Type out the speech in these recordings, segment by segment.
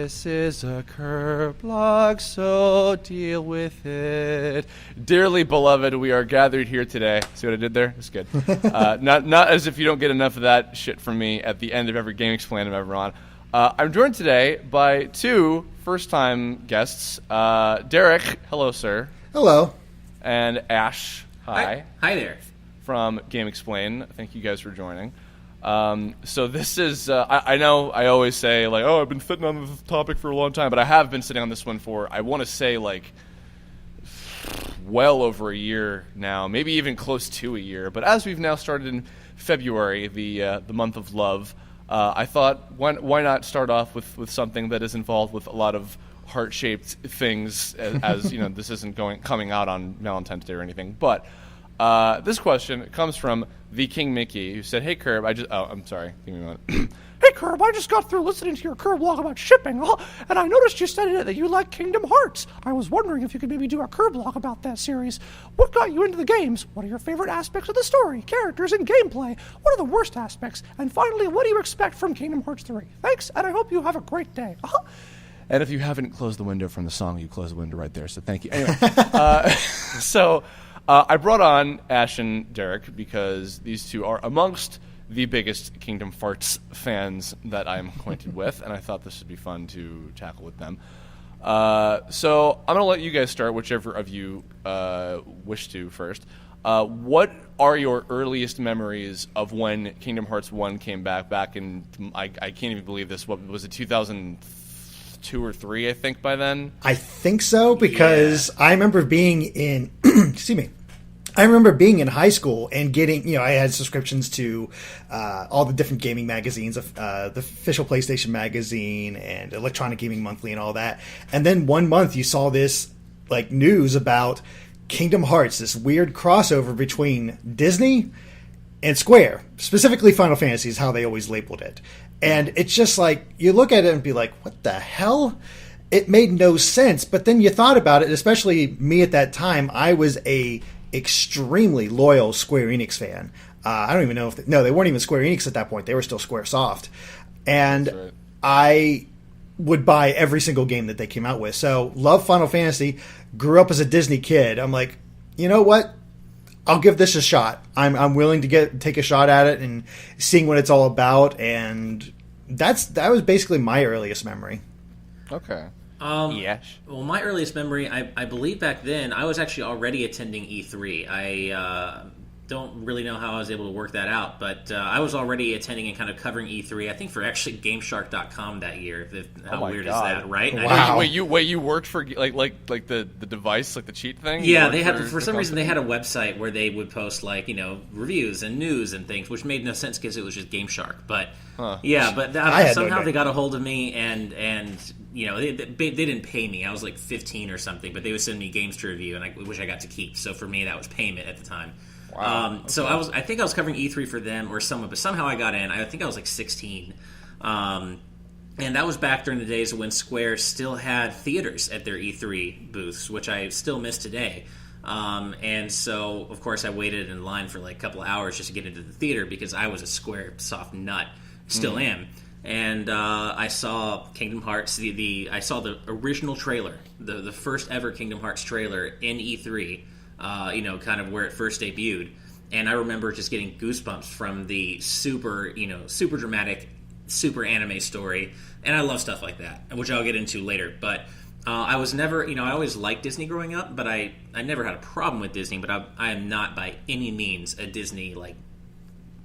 This is a Kirblog, so deal with it. Dearly beloved, we are gathered here today. See what I did there? It's good. Not as if you don't get enough of that shit from me at the end of every Game Explain I'm ever on. I'm joined today by two first-time guests. Derek, hello, sir. Hello. And Ash, hi. Hi there. From Game Explain. Thank you guys for joining. So this is, I know I always say, like, oh, I've been sitting on this topic for a long time, but I have been sitting on this one for, I want to say, like, well over a year now, maybe even close to a year. But as we've now started in February, the month of love, I thought, why not start off with something that is involved with a lot of heart-shaped things, as you know, this isn't coming out on Valentine's Day or anything. But this question comes from the King Mickey, who said, "Hey Kirb, I'm sorry, give me a moment. Hey Kirb, I just got through listening to your Kirblog about shipping, and I noticed you said that you like Kingdom Hearts. I was wondering if you could maybe do a Kirblog about that series. What got you into the games? What are your favorite aspects of the story, characters, and gameplay? What are the worst aspects? And finally, what do you expect from Kingdom Hearts 3? Thanks, and I hope you have a great day." And if you haven't closed the window from the song, you close the window right there, so thank you. Anyway, I brought on Ash and Derek because these two are amongst the biggest Kingdom Hearts fans that I'm acquainted with, and I thought this would be fun to tackle with them. So I'm going to let you guys start, whichever of you wish to first. What are your earliest memories of when Kingdom Hearts 1 came back in, I can't even believe this, what was it, 2002 or 3, I think, by then? I think so, because I remember being in, excuse me, I remember being in high school and getting, I had subscriptions to all the different gaming magazines, the official PlayStation magazine and Electronic Gaming Monthly and all that. And then one month you saw this like news about Kingdom Hearts, this weird crossover between Disney and Square, specifically Final Fantasy is how they always labeled it. And it's just like, you look at it and be like, what the hell? It made no sense. But then you thought about it, especially me at that time. I was a extremely loyal Square Enix fan. I don't even know if they weren't even Square Enix at that point. They were still Squaresoft. And right. I would buy every single game that they came out with. So, love Final Fantasy, grew up as a Disney kid. I'm like, you know what? I'll give this a shot. I'm willing to take a shot at it and seeing what it's all about. And that was basically my earliest memory. Okay. Yes. Well, my earliest memory, I believe back then, I was actually already attending E3. I don't really know how I was able to work that out, but I was already attending and kind of covering E3, I think for actually GameShark.com that year. How weird is that, right? Wow. Wait, you worked for like the device, like the cheat thing? Yeah, they had for some reason they had a website where they would post like, reviews and news and things, which made no sense because it was just GameShark. But yeah, but somehow they got a hold of me and they didn't pay me. I was like 15 or something, but they would send me games to review, and which I got to keep. So for me, that was payment at the time. Wow. Okay. So I think I was covering E3 for them or someone, but somehow I got in. I think I was like 16. And that was back during the days when Square still had theaters at their E3 booths, which I still miss today. And so, of course, I waited in line for like a couple of hours just to get into the theater because I was a Squaresoft nut. Still am. And I saw Kingdom Hearts. I saw the original trailer, the first ever Kingdom Hearts trailer in E3. Kind of where it first debuted, and I remember just getting goosebumps from the super dramatic, super anime story, and I love stuff like that, which I'll get into later. But I was never, I always liked Disney growing up, but I never had a problem with Disney. But I am not by any means a Disney like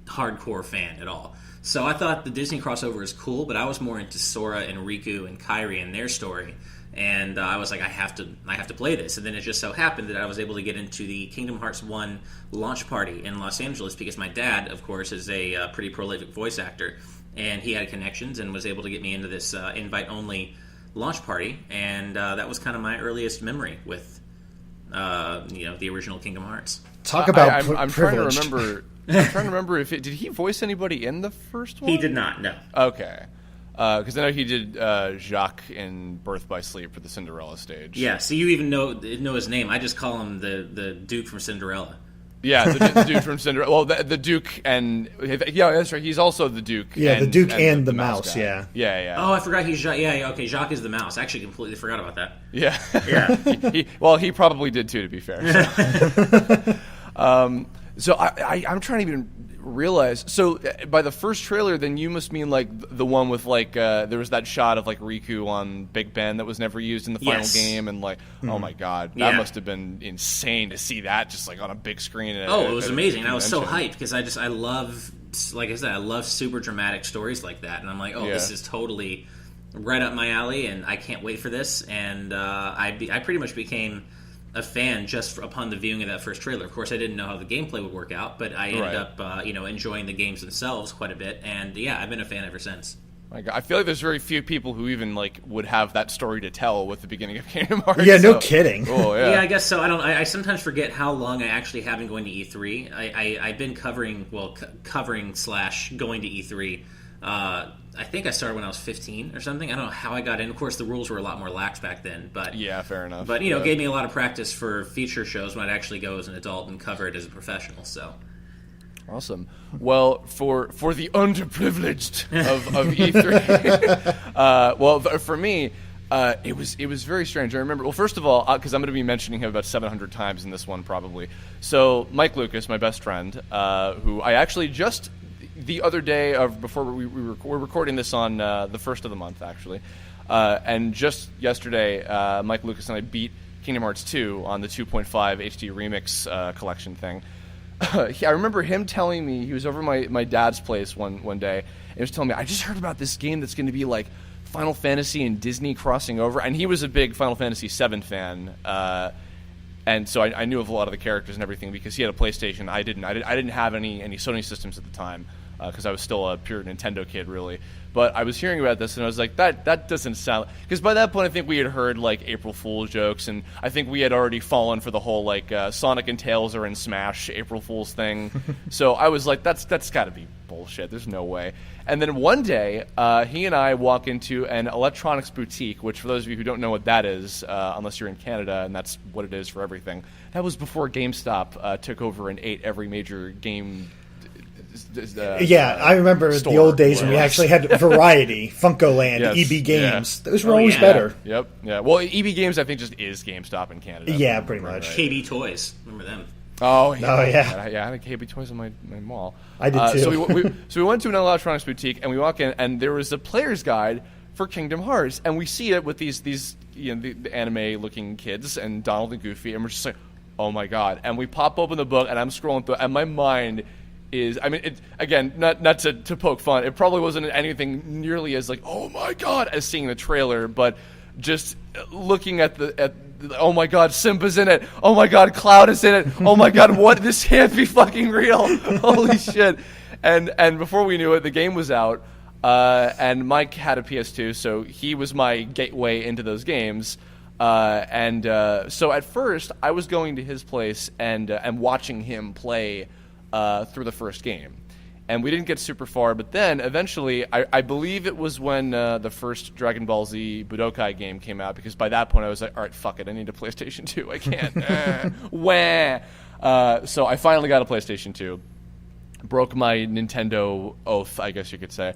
hardcore fan at all. So I thought the Disney crossover is cool, but I was more into Sora and Riku and Kairi and their story. And I was like, I have to play this. And then it just so happened that I was able to get into the Kingdom Hearts 1 launch party in Los Angeles because my dad, of course, is a pretty prolific voice actor. And he had connections and was able to get me into this invite-only launch party. And that was kind of my earliest memory with, the original Kingdom Hearts. Talk about I'm trying to remember. I'm trying to remember did he voice anybody in the first one? He did not, no. Okay. Because I know he did Jacques in Birth by Sleep for the Cinderella stage. Yeah, so you even know his name. I just call him the Duke from Cinderella. Yeah, the dude from Cinderella. Well, the Duke and that's right. He's also the Duke. Yeah, the Duke and the mouse. Guy. Yeah. Oh, I forgot he's Jacques. Yeah, okay. Jacques is the mouse. I actually completely forgot about that. Yeah. He probably did too, to be fair. So I'm trying to even realize. So by the first trailer, then you must mean like the one with like there was that shot of like Riku on Big Ben that was never used in the final game, and like oh my god, that must have been insane to see that just like on a big screen. It was amazing. I was so hyped because I love, like I said, I love super dramatic stories like that, and I'm like, this is totally right up my alley, and I can't wait for this. And I pretty much became a fan just upon the viewing of that first trailer. Of course, I didn't know how the gameplay would work out, but I ended up, enjoying the games themselves quite a bit, and I've been a fan ever since. I feel like there's very few people who even like would have that story to tell with the beginning of Kingdom Hearts. Yeah, no kidding. Oh, yeah. Yeah, I guess so. I sometimes forget how long I actually have been going to E3. I've been covering / going to E3. I think I started when I was 15 or something. I don't know how I got in. Of course, the rules were a lot more lax back then. But yeah, fair enough. But it gave me a lot of practice for feature shows when I'd actually go as an adult and cover it as a professional. So awesome. Well, for the underprivileged of E3, for me. It was very strange. I remember. Well, first of all, because I'm going to be mentioning him about 700 times in this one probably. So Mike Lucas, my best friend, who I actually just the other day before we're recording this on the first of the month actually, and just yesterday, Mike Lucas and I beat Kingdom Hearts 2 on the 2.5 HD Remix collection thing. I remember him telling me he was over my dad's place one day and he was telling me, I just heard about this game that's going to be like Final Fantasy and Disney crossing over, and he was a big Final Fantasy VII fan, and so I knew of a lot of the characters and everything because he had a PlayStation. I didn't have any Sony systems at the time because I was still a pure Nintendo kid, really. But I was hearing about this, and I was like, that doesn't sound... Because by that point, I think we had heard, like, April Fool's jokes, and I think we had already fallen for the whole, like, Sonic and Tails are in Smash April Fool's thing. So I was like, that's got to be bullshit. There's no way. And then one day, he and I walk into an electronics boutique, which, for those of you who don't know what that is, unless you're in Canada, and that's what it is for everything, that was before GameStop took over and ate every major game... I remember the old days when we actually had Variety, Funkoland, EB Games. Yeah. Those were always better. Yep. Yeah. Well, EB Games I think just is GameStop in Canada. Yeah, pretty much. Right. KB Toys, remember them? Oh yeah. Yeah, I had KB Toys in my mall. I did too. So we went to an electronics boutique and we walk in and there was a player's guide for Kingdom Hearts, and we see it with these the anime looking kids and Donald and Goofy, and we're just like, oh my god! And we pop open the book and I'm scrolling through, and my mind is, I mean, it, again, not to poke fun. It probably wasn't anything nearly as like, oh my god, as seeing the trailer, but just looking at oh my god, Simba's in it. Oh my god, Cloud is in it. Oh my god, what? This can't be fucking real. Holy shit! And before we knew it, the game was out, and Mike had a PS2, so he was my gateway into those games. So at first, I was going to his place and watching him play through the first game. And we didn't get super far, but then eventually, I believe it was when the first Dragon Ball Z Budokai game came out, because by that point I was like, all right, fuck it, I need a PlayStation 2. I can't. So I finally got a PlayStation 2. Broke my Nintendo oath, I guess you could say,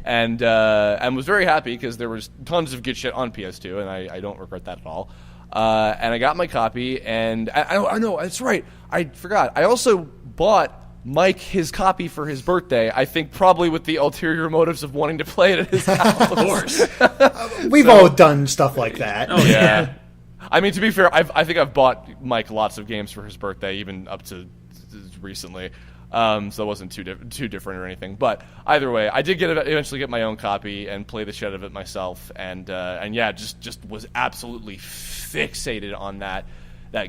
and was very happy because there was tons of good shit on PS2, and I don't regret that at all. And I got my copy, and I know, that's right, I forgot. I also bought Mike his copy for his birthday, I think probably with the ulterior motives of wanting to play it at his house. Of course. We've all done stuff like that. Oh, yeah. I mean, to be fair, I think I've bought Mike lots of games for his birthday, even up to recently. So it wasn't too different or anything. But either way, I did eventually get my own copy and play the shit out of it myself. And yeah, just was absolutely fixated on that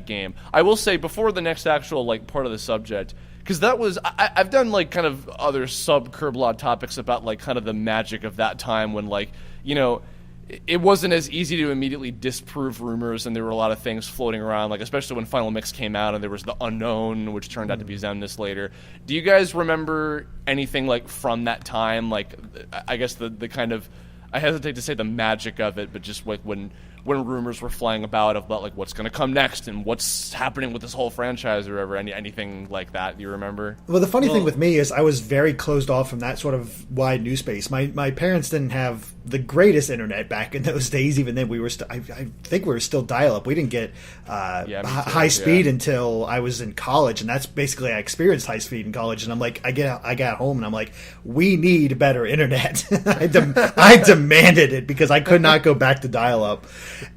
game. I will say, before the next actual like part of the subject, because that was, I've done like kind of other sub-Kirblog topics about like kind of the magic of that time when, like, you know, it wasn't as easy to immediately disprove rumors, and there were a lot of things floating around, like especially when Final Mix came out and there was the Unknown, which turned out to be Xemnas later. Do you guys remember anything like from that time? Like, I guess the kind of, I hesitate to say the magic of it, but just like when rumors were flying about like what's going to come next and what's happening with this whole franchise or ever anything like that. Do you remember? Well, the funny thing with me is I was very closed off from that sort of wide news space. My parents didn't have the greatest internet back in those days. Even then, we were I think we were still dial up. We didn't get high speed until I was in college, and that's basically I experienced high speed in college. And I'm like, I got home, and I'm like, we need better internet. I demanded it because I could not go back to dial up.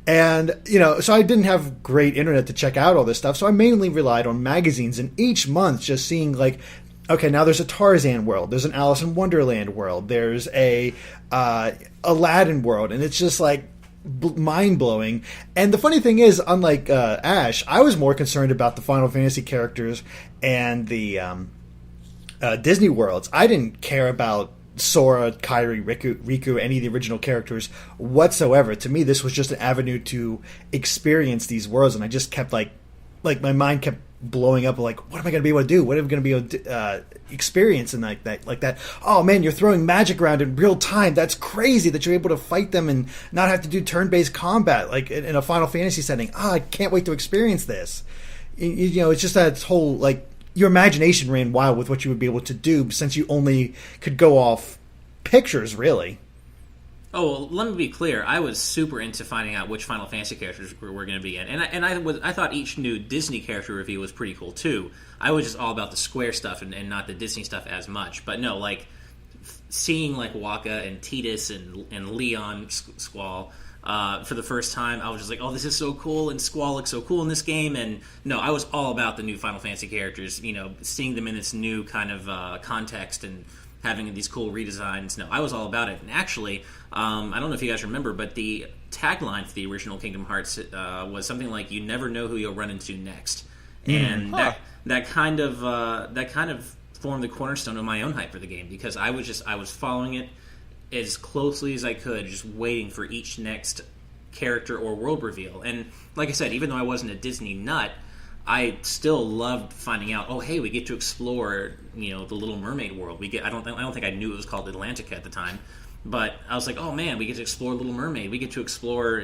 And, so I didn't have great internet to check out all this stuff. So I mainly relied on magazines, and each month just seeing like, okay, now there's a Tarzan world, there's an Alice in Wonderland world, there's a Aladdin world, and it's just like mind-blowing. And the funny thing is, unlike Ash, I was more concerned about the Final Fantasy characters and the Disney worlds. I didn't care about Sora, Kairi, Riku, any of the original characters whatsoever. To me, this was just an avenue to experience these worlds, and I just kept like my mind kept blowing up. Like, what am I going to be able to do? What am I going to be able to experience? And like that. Oh man, you're throwing magic around in real time. That's crazy that you're able to fight them and not have to do turn-based combat like in a Final Fantasy setting. I can't wait to experience this. It's just that whole like. Your imagination ran wild with what you would be able to do since you only could go off pictures, really. Oh, well, let me be clear. I was super into finding out which Final Fantasy characters were going to be in, and I thought each new Disney character review was pretty cool too. I was just all about the Square stuff and not the Disney stuff as much. But no, like seeing like Waka and Tidus and Leon Squall. For the first time, I was just like, oh, this is so cool, and Squall looks so cool in this game. And no, I was all about the new Final Fantasy characters, seeing them in this new kind of context and having these cool redesigns. No, I was all about it. And actually, I don't know if you guys remember, but the tagline for the original Kingdom Hearts was something like, you never know who you'll run into next. And that kind of formed the cornerstone of my own hype for the game, because I was following it as closely as I could, just waiting for each next character or world reveal. And like I said, even though I wasn't a Disney nut, I still loved finding out, oh hey, we get to explore, the Little Mermaid world. I don't think I knew it was called Atlantica at the time, but I was like, oh man, we get to explore Little Mermaid. We get to explore,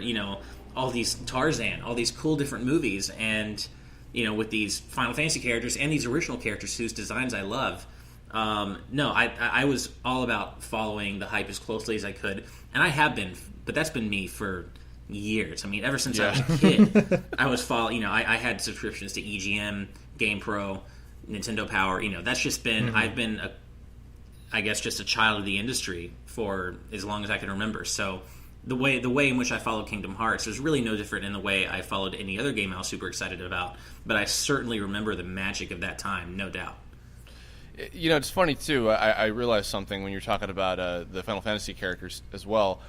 all these Tarzan, all these cool different movies, and with these Final Fantasy characters and these original characters whose designs I love. No, I was all about following the hype as closely as I could, and I have been, but that's been me for years. I mean, ever since I was a kid, I was following. I had subscriptions to EGM, GamePro, Nintendo Power. That's just been. I've been, I guess, just a child of the industry for as long as I can remember. So the way in which I followed Kingdom Hearts was really no different in the way I followed any other game I was super excited about. But I certainly remember the magic of that time, no doubt. It's funny, too. I realized something when you're talking about the Final Fantasy characters as well.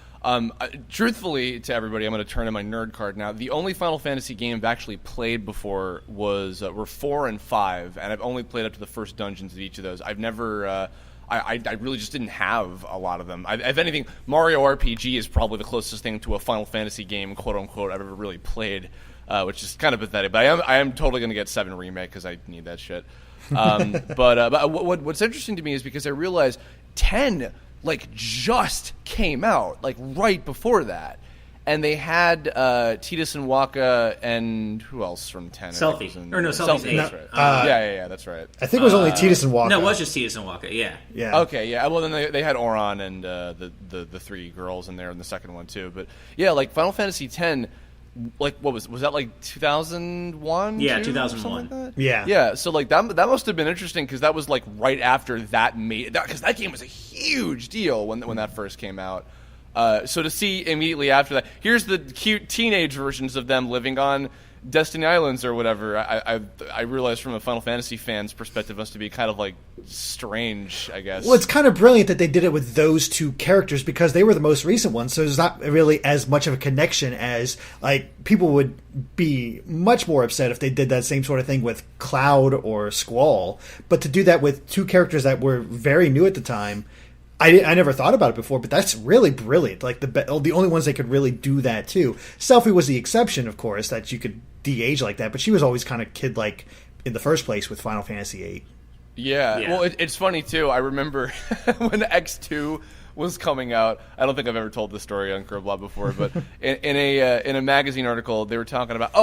Truthfully, to everybody, I'm going to turn in my nerd card now. The only Final Fantasy game I've actually played before were 4 and 5, and I've only played up to the first dungeons of each of those. I've never... I really just didn't have a lot of them. If anything, Mario RPG is probably the closest thing to a Final Fantasy game, quote-unquote, I've ever really played, which is kind of pathetic. But I am totally going to get 7 Remake because I need that shit. But what's interesting to me is because I realized 10 just came out right before that, and they had Tidus and Waka and who else from 10? Selfie. Selfie's 8. That's right. Yeah, that's right. I think it was only Tidus and Waka. No, it was just Tidus and Waka. Yeah. Okay, yeah. Well, then they had Oran and the 3 girls in there in the second one too. But yeah, Final Fantasy 10. What was that 2001? Yeah, 2001. Like yeah. So that must have been interesting because that was right after that because that game was a huge deal when that first came out. So to see immediately after that, here's the cute teenage versions of them living on Destiny Islands or whatever. I realized from a Final Fantasy fan's perspective must be kind of strange, I guess. Well, it's kind of brilliant that they did it with those 2 characters because they were the most recent ones, so there's not really as much of a connection as people would be much more upset if they did that same sort of thing with Cloud or Squall. But to do that with 2 characters that were very new at the time, I never thought about it before, but that's really brilliant. The only ones that could really do that too. Selfie was the exception, of course, that you could de-age like that, but she was always kind of kid-like in the first place with Final Fantasy VIII. Yeah. Well, it's funny too. I remember when X2 was coming out. I don't think I've ever told this story on Kirblog before, but in a magazine article, they were talking about,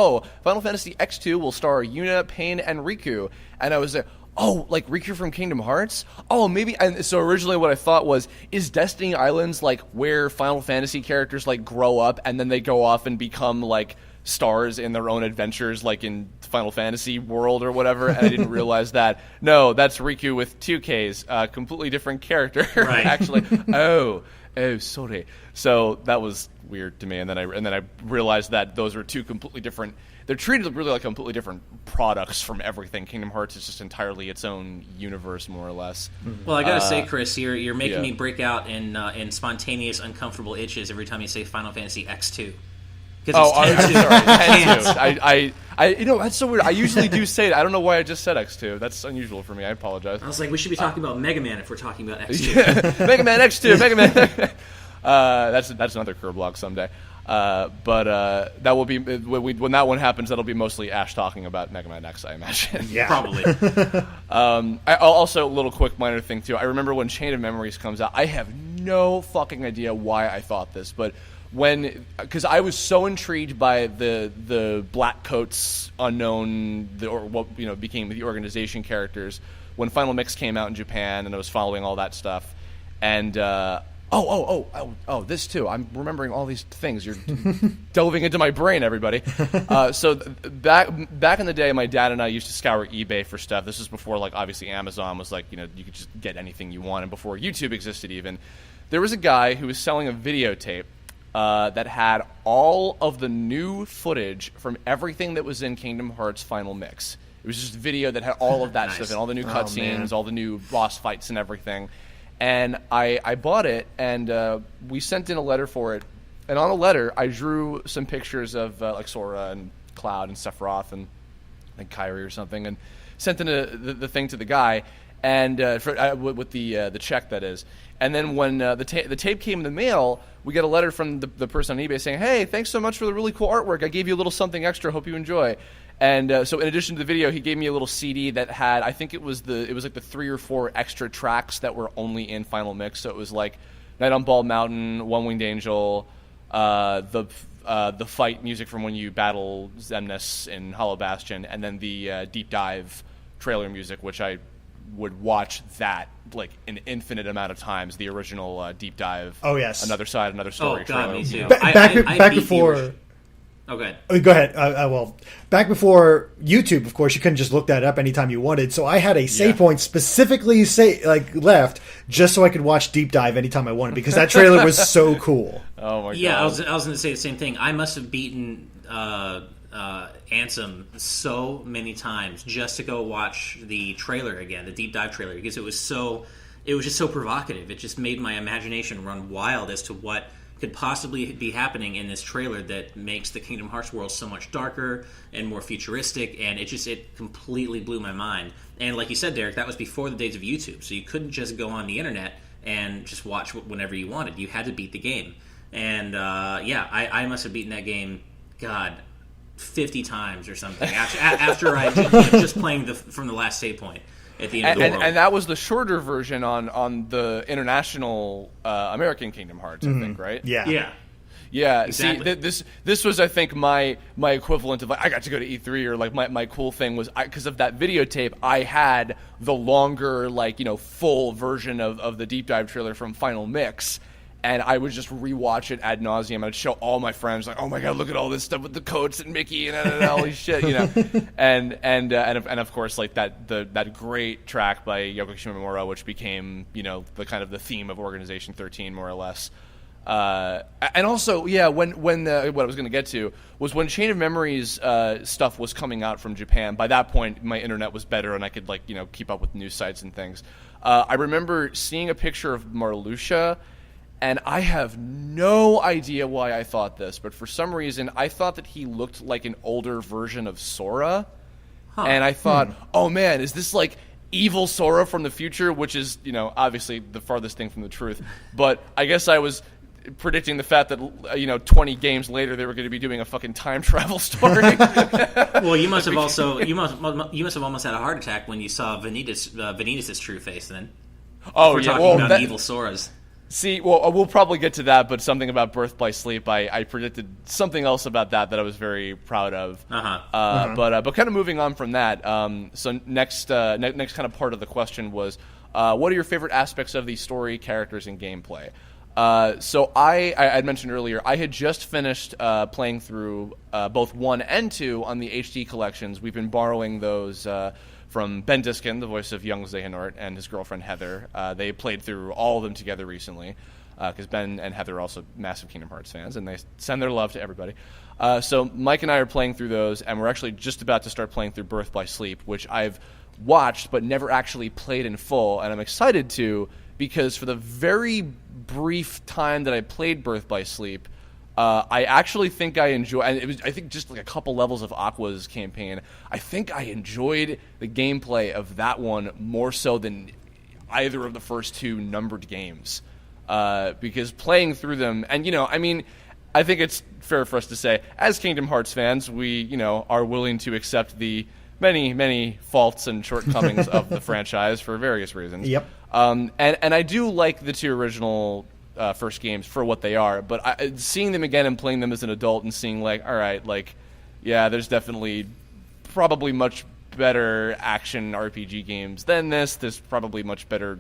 Final Fantasy X2 will star Yuna, Pain, and Riku. And I was like, oh, like Riku from Kingdom Hearts? Oh, maybe. And so originally what I thought was, is Destiny Islands like where Final Fantasy characters like grow up and then they go off and become like stars in their own adventures, like in Final Fantasy world or whatever? And I didn't realize that. No, that's Riku with 2Ks, completely different character. Right. Actually. Oh, sorry. So that was weird to me, and then I realized that those are two completely different. They're treated really like completely different products from everything. Kingdom Hearts is just entirely its own universe, more or less. Well, I gotta say, Chris, you're making me break out in spontaneous, uncomfortable itches every time you say Final Fantasy X2. I'm sorry. That's so weird. I usually do say it. I don't know why I just said X2. That's unusual for me. I apologize. I was like, we should be talking about Mega Man if we're talking about X2. Yeah. Mega Man X2. Mega Man. That's another Kirblog someday. But that will be when that one happens. That'll be mostly Ash talking about Mega Man X, I imagine. Yeah, probably. Also, a little quick minor thing too. I remember when Chain of Memories comes out. I have no fucking idea why I thought this, but because I was so intrigued by the Black Coats unknown, or what became the organization characters when Final Mix came out in Japan, and I was following all that stuff, and this too. I'm remembering all these things. You're delving into my brain, everybody. So back in the day, my dad and I used to scour eBay for stuff. This was before, like, obviously Amazon was like, you could just get anything you want, and before YouTube existed even. There was a guy who was selling a videotape that had all of the new footage from everything that was in Kingdom Hearts Final Mix. It was just video that had all of that Nice. stuff and all the new cutscenes, all the new boss fights and everything. And I bought it, and we sent in a letter for it. And on the letter, I drew some pictures of like Sora and Cloud and Sephiroth and Kairi or something, and sent in the thing to the guy, and with the check, that is. And then when the tape came in the mail, we get a letter from the person on eBay saying, "Hey, thanks so much for the really cool artwork. I gave you a little something extra. Hope you enjoy." And so in addition to the video, he gave me a little CD that had, I think it was like the 3 or 4 extra tracks that were only in Final Mix. So it was like Night on Bald Mountain, One Winged Angel, the fight music from when you battle Xemnas in Hollow Bastion, and then the Deep Dive trailer music, which I would watch that like an infinite amount of times. The original Deep Dive. Oh yes. Another Side, Another Story. Oh God, me too. Back before. Oh, go ahead. Go ahead. Well, back before YouTube, of course, you couldn't just look that up anytime you wanted. So I had a save point specifically left just so I could watch Deep Dive anytime I wanted, because that trailer was so cool. Oh my god. Yeah, I was going to say the same thing. I must have beaten Ansem so many times just to go watch the trailer again, the Deep Dive trailer, because it was just so provocative. It just made my imagination run wild as to what could possibly be happening in this trailer that makes the Kingdom Hearts world so much darker and more futuristic, and it completely blew my mind. And like you said, Derek, that was before the days of YouTube, so you couldn't just go on the internet and just watch whenever you wanted. You had to beat the game. And I must have beaten that game, God, 50 times or something after I just playing from the last save point at the end of the world. And that was the shorter version on the international American Kingdom Hearts, I think, right? Yeah. Exactly. See, this was, I think, my equivalent of, like, I got to go to E3, or like my cool thing was, because of that videotape, I had the longer, like, full version of the Deep Dive trailer from Final Mix. And I would just rewatch it ad nauseum. And I'd show all my friends, like, "Oh my god, look at all this stuff with the coats and Mickey and all these shit," And of course, like that great track by Yoko Shimomura, which became the kind of the theme of Organization 13, more or less. And also, when what I was going to get to was when Chain of Memories stuff was coming out from Japan. By that point, my internet was better, and I could keep up with news sites and things. I remember seeing a picture of Marluxia. And I have no idea why I thought this, but for some reason, I thought that he looked like an older version of Sora. Huh. And I thought, oh man, is this like evil Sora from the future? Which is, obviously the farthest thing from the truth. But I guess I was predicting the fact that, 20 games later, they were going to be doing a fucking time travel story. Well, you must have almost had a heart attack when you saw Vanitas' true face then. Oh, We're yeah. talking about evil Soras. See, well, we'll probably get to that, but something about Birth by Sleep, I predicted something else about that I was very proud of. But kind of moving on from that, so next kind of part of the question was, what are your favorite aspects of the story, characters, and gameplay? So I had mentioned earlier, I had just finished playing through both 1 and 2 on the HD collections. We've been borrowing those from Ben Diskin, the voice of young Xehanort, and his girlfriend Heather. They played through all of them together recently, because Ben and Heather are also massive Kingdom Hearts fans, and they send their love to everybody. So Mike and I are playing through those, and we're actually just about to start playing through Birth by Sleep, which I've watched but never actually played in full, and I'm excited to, because for the very brief time that I played Birth by Sleep, I actually think I enjoyed, and it was, I think, just like a couple levels of Aqua's campaign. I think I enjoyed the gameplay of that one more so than either of the first 2 numbered games, because playing through them, and I mean, I think it's fair for us to say, as Kingdom Hearts fans, we are willing to accept the many faults and shortcomings of the franchise for various reasons. Yep. And I do like the 2 original first games for what they are, but seeing them again and playing them as an adult and seeing like, all right, like, yeah, there's definitely probably much better action RPG games than this. There's probably much better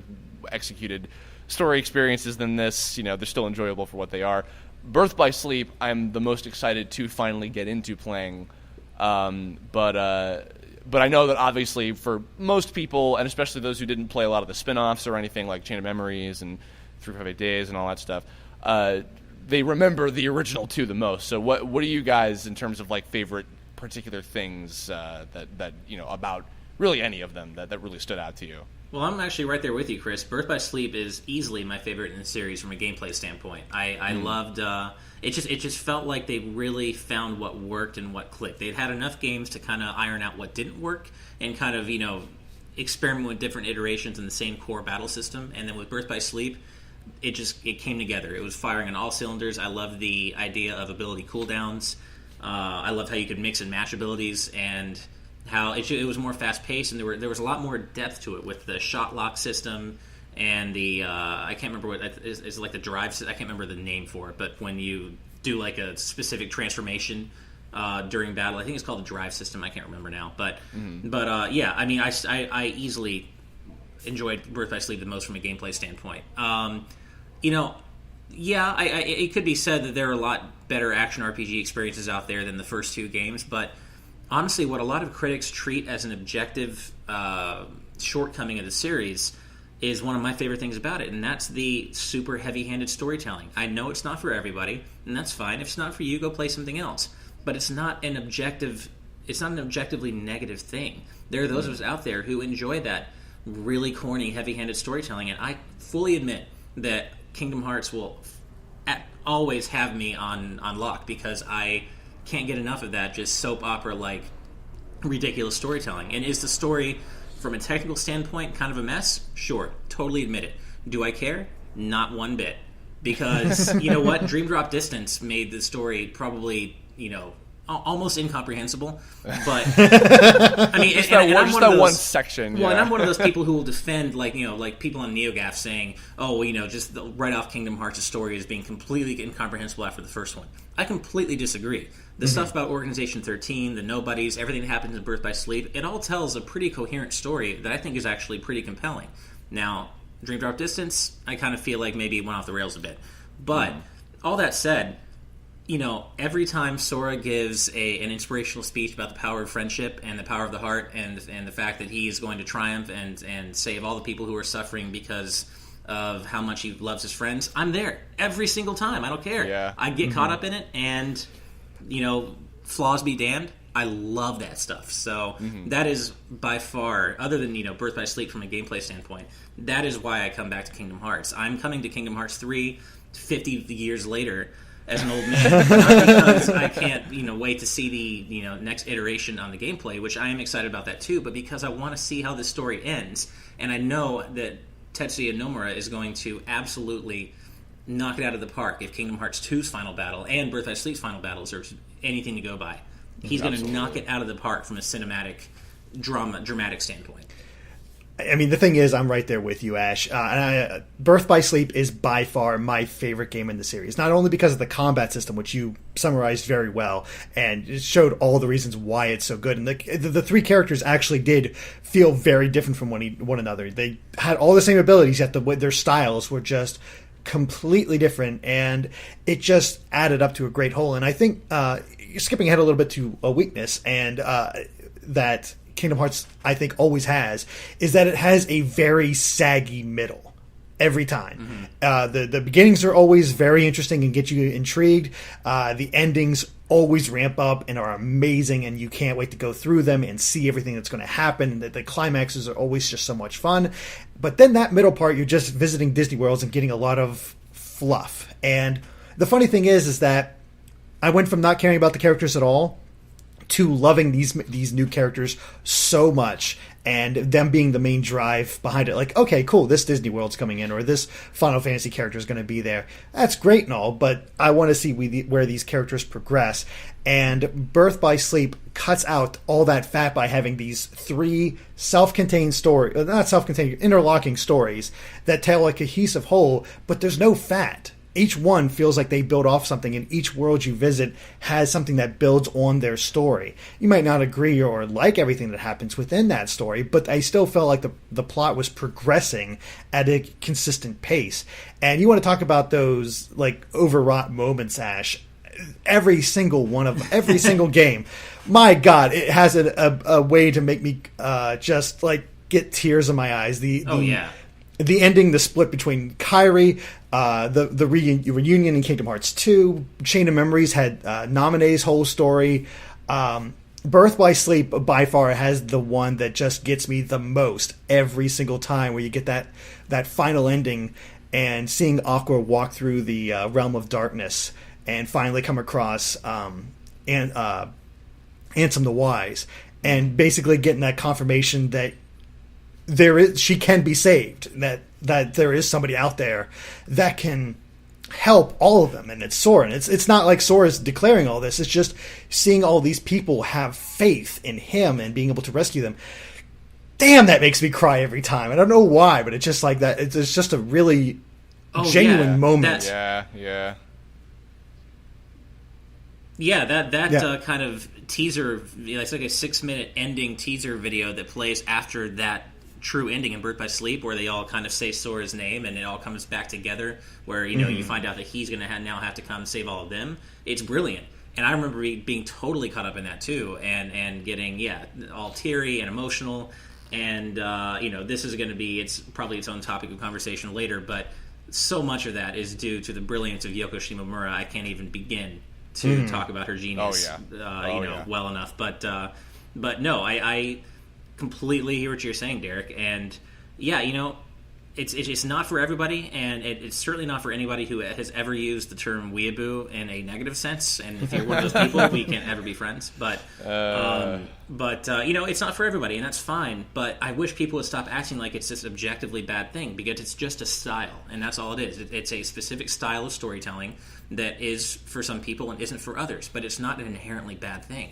executed story experiences than this. They're still enjoyable for what they are. Birth by Sleep, I'm the most excited to finally get into playing, but I know that obviously for most people, and especially those who didn't play a lot of the spin-offs or anything like Chain of Memories and 358 Days and all that stuff, they remember the original 2 the most. So what are you guys, in terms of like favorite particular things that about really any of them that really stood out to you? Well, I'm actually right there with you, Chris. Birth by Sleep is easily my favorite in the series from a gameplay standpoint. I loved it. Just felt like they really found what worked and what clicked. They'd had enough games to kind of iron out what didn't work and kind of experiment with different iterations in the same core battle system. And then with Birth by Sleep, it came together. It was firing on all cylinders. I loved the idea of ability cooldowns. I loved how you could mix and match abilities, and how it was more fast paced, and there was a lot more depth to it with the shot lock system and the I can't remember what is like the drive. I can't remember the name for it, but when you do like a specific transformation during battle, I think it's called the drive system. I can't remember now, but yeah, I mean, I easily enjoyed Birth by Sleep the most from a gameplay standpoint. It could be said that there are a lot better action RPG experiences out there than the first 2 games, but honestly, what a lot of critics treat as an objective shortcoming of the series is one of my favorite things about it, and that's the super heavy-handed storytelling. I know it's not for everybody, and that's fine. If it's not for you, go play something else. But it's not an objectively negative thing. There are those of us out there who enjoy that really corny, heavy-handed storytelling, and I fully admit that Kingdom Hearts will always have me on lock, because I can't get enough of that just soap opera like ridiculous storytelling. And is the story from a technical standpoint kind of a mess? Sure, totally admit it. Do I care? Not one bit, because you know what, Dream Drop Distance made the story probably almost incomprehensible. But I mean, just that one section. Well, and I'm one of those people who will defend, like people on NeoGAF saying, "Oh, just right off Kingdom Hearts' story as being completely incomprehensible after the first one." I completely disagree. The stuff about Organization 13, the Nobodies, everything that happens in Birth by Sleep, it all tells a pretty coherent story that I think is actually pretty compelling. Now, Dream Drop Distance, I kind of feel like maybe it went off the rails a bit. But all that said, every time Sora gives an inspirational speech about the power of friendship and the power of the heart and the fact that he is going to triumph and save all the people who are suffering because of how much he loves his friends, I'm there every single time. I don't care. Yeah. I get caught up in it, and flaws be damned, I love that stuff. So that is by far, other than Birth by Sleep from a gameplay standpoint, that is why I come back to Kingdom Hearts. I'm coming to Kingdom Hearts 3 50 years later as an old man, not because I can't wait to see the next iteration on the gameplay, which I am excited about that too, but because I want to see how this story ends, and I know that Tetsuya Nomura is going to absolutely knock it out of the park if Kingdom Hearts 2's final battle and Birth by Sleep's final battles are anything to go by. He's going to knock it out of the park from a cinematic, dramatic standpoint. I mean, the thing is, I'm right there with you, Ash. Birth by Sleep is by far my favorite game in the series. Not only because of the combat system, which you summarized very well, and it showed all the reasons why it's so good. And the three characters actually did feel very different from one another. They had all the same abilities, yet their styles were just completely different, and it just added up to a great whole. And I think you're skipping ahead a little bit to a weakness, and that Kingdom Hearts, I think, always has, is that it has a very saggy middle every time. The beginnings are always very interesting and get you intrigued. The endings always ramp up and are amazing, and you can't wait to go through them and see everything that's going to happen. The climaxes are always just so much fun. But then that middle part, you're just visiting Disney Worlds and getting a lot of fluff. And the funny thing is that I went from not caring about the characters at all to loving these new characters so much, and them being the main drive behind it. Like, okay, cool, this Disney World's coming in, or this Final Fantasy character is going to be there. That's great and all, but I want to see where these characters progress. And Birth by Sleep cuts out all that fat by having these three self-contained not self-contained, interlocking stories that tell a cohesive whole, but there's no fat. Each one feels like they build off something, and each world you visit has something that builds on their story. You might not agree or like everything that happens within that story, but I still felt like the plot was progressing at a consistent pace. And you want to talk about those like overwrought moments, Ash. Every single game, my God, it has a way to make me just like get tears in my eyes. The ending, the split between Kairi, the reunion in Kingdom Hearts 2, Chain of Memories had Naminé's whole story. Birth by Sleep by far has the one that just gets me the most every single time, where you get that final ending and seeing Aqua walk through the realm of darkness and finally come across Ansem the Wise, and basically getting that confirmation that she can be saved, that there is somebody out there that can help all of them, and it's Sora. And it's not like Sora's declaring all this, it's just seeing all these people have faith in him and being able to rescue them. Damn, that makes me cry every time. I don't know why, but it's just like that. It's just a really genuine moment. That kind of teaser, it's like a 6-minute ending teaser video that plays after that true ending in Birth by Sleep, where they all kind of say Sora's name and it all comes back together, where you find out that he's going to now have to come save all of them. It's brilliant. And I remember being totally caught up in that too, and getting all teary and emotional. And this is going to be, it's probably its own topic of conversation later, but so much of that is due to the brilliance of Yoko Shimomura. I can't even begin to talk about her genius well enough. But no, I completely hear what you're saying, Derek. And it's not for everybody, and it's certainly not for anybody who has ever used the term weeaboo in a negative sense. And if you're one of those people, we can't ever be friends. But it's not for everybody, and that's fine. But I wish people would stop acting like it's this objectively bad thing, because it's just a style, and that's all it is. It's a specific style of storytelling that is for some people and isn't for others. But it's not an inherently bad thing.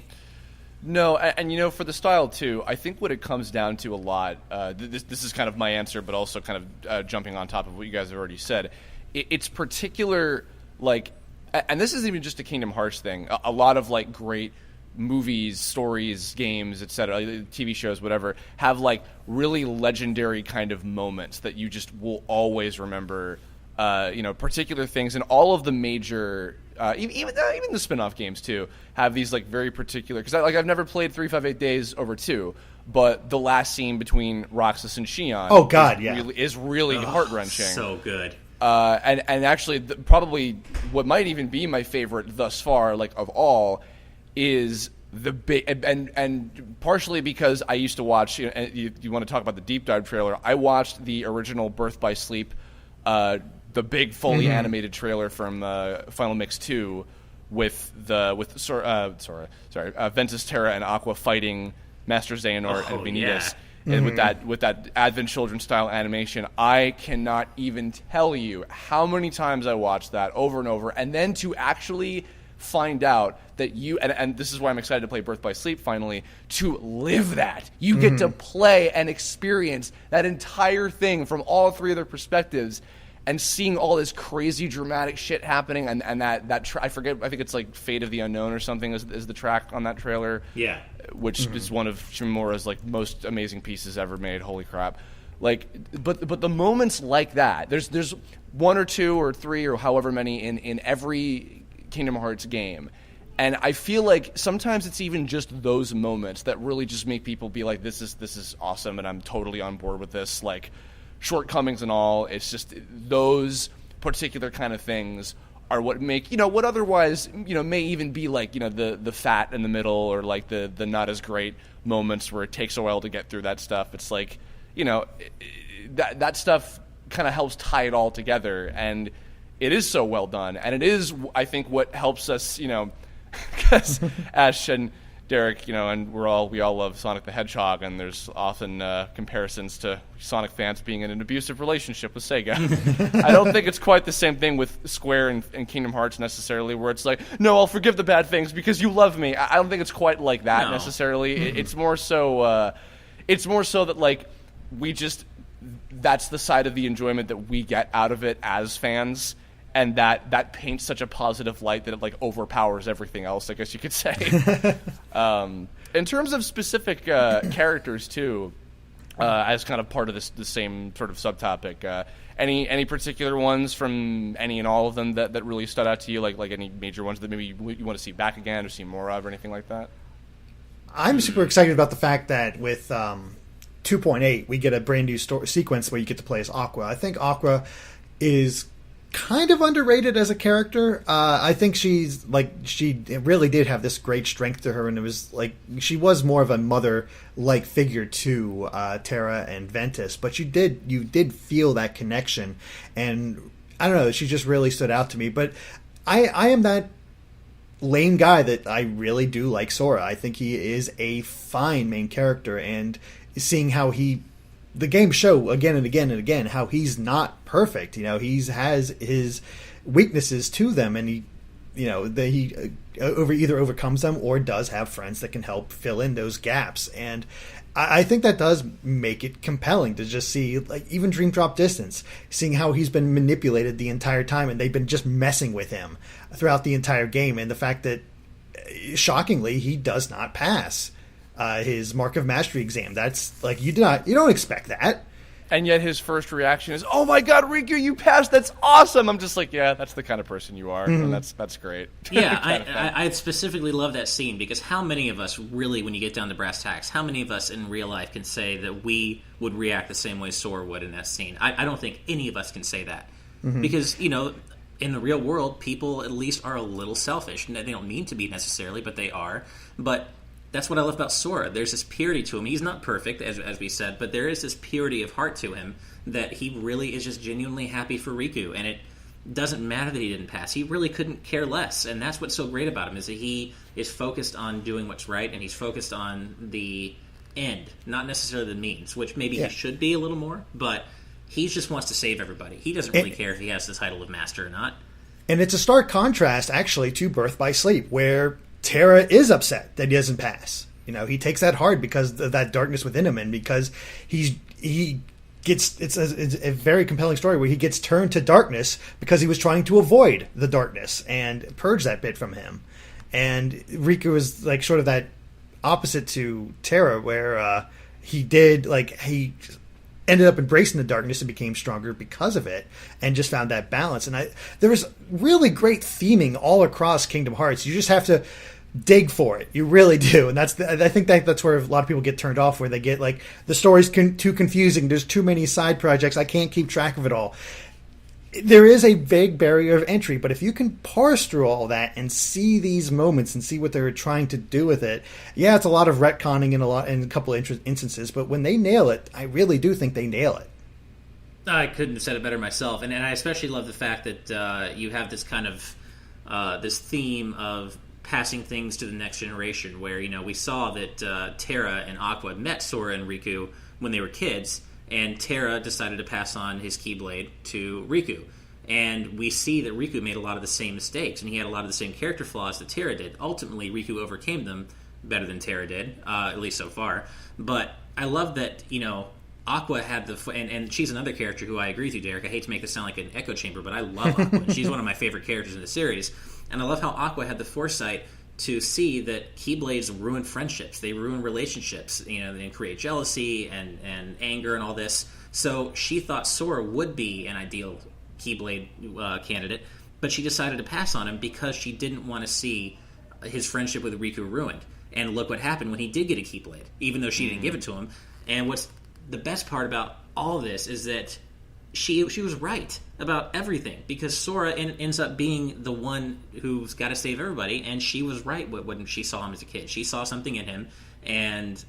No, and for the style too, I think what it comes down to a lot, this is kind of my answer, but also kind of jumping on top of what you guys have already said. It's particular, like, and this isn't even just a Kingdom Hearts thing. A lot of like great movies, stories, games, etc., TV shows, whatever, have like really legendary kind of moments that you just will always remember. Particular things, and all of the major, even the spin-off games too, have these like very particular. Because I've never played 358 Days over 2, but the last scene between Roxas and Xion, is really heart-wrenching. So good. And actually, probably what might even be my favorite thus far, like of all, is the big and partially because I used to watch. You want to talk about the deep dive trailer? I watched the original Birth by Sleep. The big fully animated trailer from Final Mix 2 with Ventus Terra and Aqua fighting Master Xehanort and Vanitas, and with that Advent Children style animation. I cannot even tell you how many times I watched that over and over, and then to actually find out that you, and this is why I'm excited to play Birth by Sleep finally, to live that. You get to play and experience that entire thing from all three of their perspectives, and seeing all this crazy dramatic shit happening, and I forget, I think it's like Fate of the Unknown or something is the track on that trailer. Yeah. Which is one of Shimomura's like most amazing pieces ever made. Holy crap. Like, but the moments like that, there's one or two or three or however many in every Kingdom Hearts game. And I feel like sometimes it's even just those moments that really just make people be like, this is awesome, and I'm totally on board with this. Like, shortcomings and all, it's just those particular kind of things are what make, what otherwise, may even be like, the fat in the middle, or like the not as great moments where it takes a while to get through that stuff. It's like, that stuff kind of helps tie it all together, and it is so well done. And it is, I think, what helps us, because Ash and Derek, and we all love Sonic the Hedgehog, and there's often comparisons to Sonic fans being in an abusive relationship with Sega. I don't think it's quite the same thing with Square and Kingdom Hearts necessarily, where it's like, no, I'll forgive the bad things because you love me. I don't think it's quite like that necessarily. It's more so that like that's the side of the enjoyment that we get out of it as fans. And that paints such a positive light that it like overpowers everything else, I guess you could say. In terms of specific characters too, as kind of part of the same sort of subtopic, any particular ones from any and all of them that really stood out to you, like any major ones that maybe you want to see back again or see more of or anything like that? I'm super excited about the fact that with 2.8 we get a brand new sequence where you get to play as Aqua. I think Aqua is kind of underrated as a character. I think she really did have this great strength to her, and it was like she was more of a mother-like figure to Terra and Ventus, but you did feel that connection, and I don't know, she just really stood out to me. But I am that lame guy that I really do like Sora. I think he is a fine main character, and seeing how the games show again and again and again how he's not perfect. He has his weaknesses to them, and he either overcomes them or does have friends that can help fill in those gaps. And I think that does make it compelling to just see, like, even Dream Drop Distance, seeing how he's been manipulated the entire time, and they've been just messing with him throughout the entire game, and the fact that, shockingly, he does not pass his Mark of Mastery exam. That's like, you don't expect that. And yet his first reaction is, "Oh my God, Riku, you passed! That's awesome!" I'm just like, yeah, that's the kind of person you are, and that's great. Yeah, I specifically love that scene, because how many of us really, when you get down to brass tacks, how many of us in real life can say that we would react the same way Sora would in that scene? I don't think any of us can say that, because in the real world, people at least are a little selfish. They don't mean to be necessarily, but they are. But that's what I love about Sora. There's this purity to him. He's not perfect, as we said, but there is this purity of heart to him that he really is just genuinely happy for Riku, and it doesn't matter that he didn't pass. He really couldn't care less, and that's what's so great about him, is that he is focused on doing what's right, and he's focused on the end, not necessarily the means, which maybe he should be a little more, but he just wants to save everybody. He doesn't really care if he has the title of Master or not. And it's a stark contrast, actually, to Birth by Sleep, where Terra is upset that he doesn't pass. He takes that hard because of that darkness within him, and because he gets, it's a very compelling story where he gets turned to darkness because he was trying to avoid the darkness and purge that bit from him. And Riku is like sort of that opposite to Terra, where he ended up embracing the darkness and became stronger because of it, and just found that balance. And there was really great theming all across Kingdom Hearts. You just have to dig for it. You really do. And I think that's where a lot of people get turned off, where they get like, the story's too confusing. There's too many side projects. I can't keep track of it all. There is a big barrier of entry, but if you can parse through all that and see these moments and see what they're trying to do with it, yeah, it's a lot of retconning in a couple of instances, but when they nail it, I really do think they nail it. I couldn't have said it better myself, and I especially love the fact that you have this kind of this theme of passing things to the next generation, where we saw that Terra and Aqua met Sora and Riku when they were kids, and Terra decided to pass on his Keyblade to Riku. And we see that Riku made a lot of the same mistakes, and he had a lot of the same character flaws that Terra did. Ultimately, Riku overcame them better than Terra did, at least so far. But I love that, Aqua had and she's another character who I agree with you, Derek. I hate to make this sound like an echo chamber, but I love Aqua. She's one of my favorite characters in the series. And I love how Aqua had the foresight to see that Keyblades ruin friendships. They ruin relationships. They create jealousy and anger and all this. So she thought Sora would be an ideal Keyblade candidate, but she decided to pass on him because she didn't want to see his friendship with Riku ruined. And look what happened when he did get a Keyblade, even though she didn't give it to him. And what's the best part about all of this is that she was right about everything, because Sora ends up being the one who's got to save everybody, and she was right when she saw him as a kid. She saw something in him and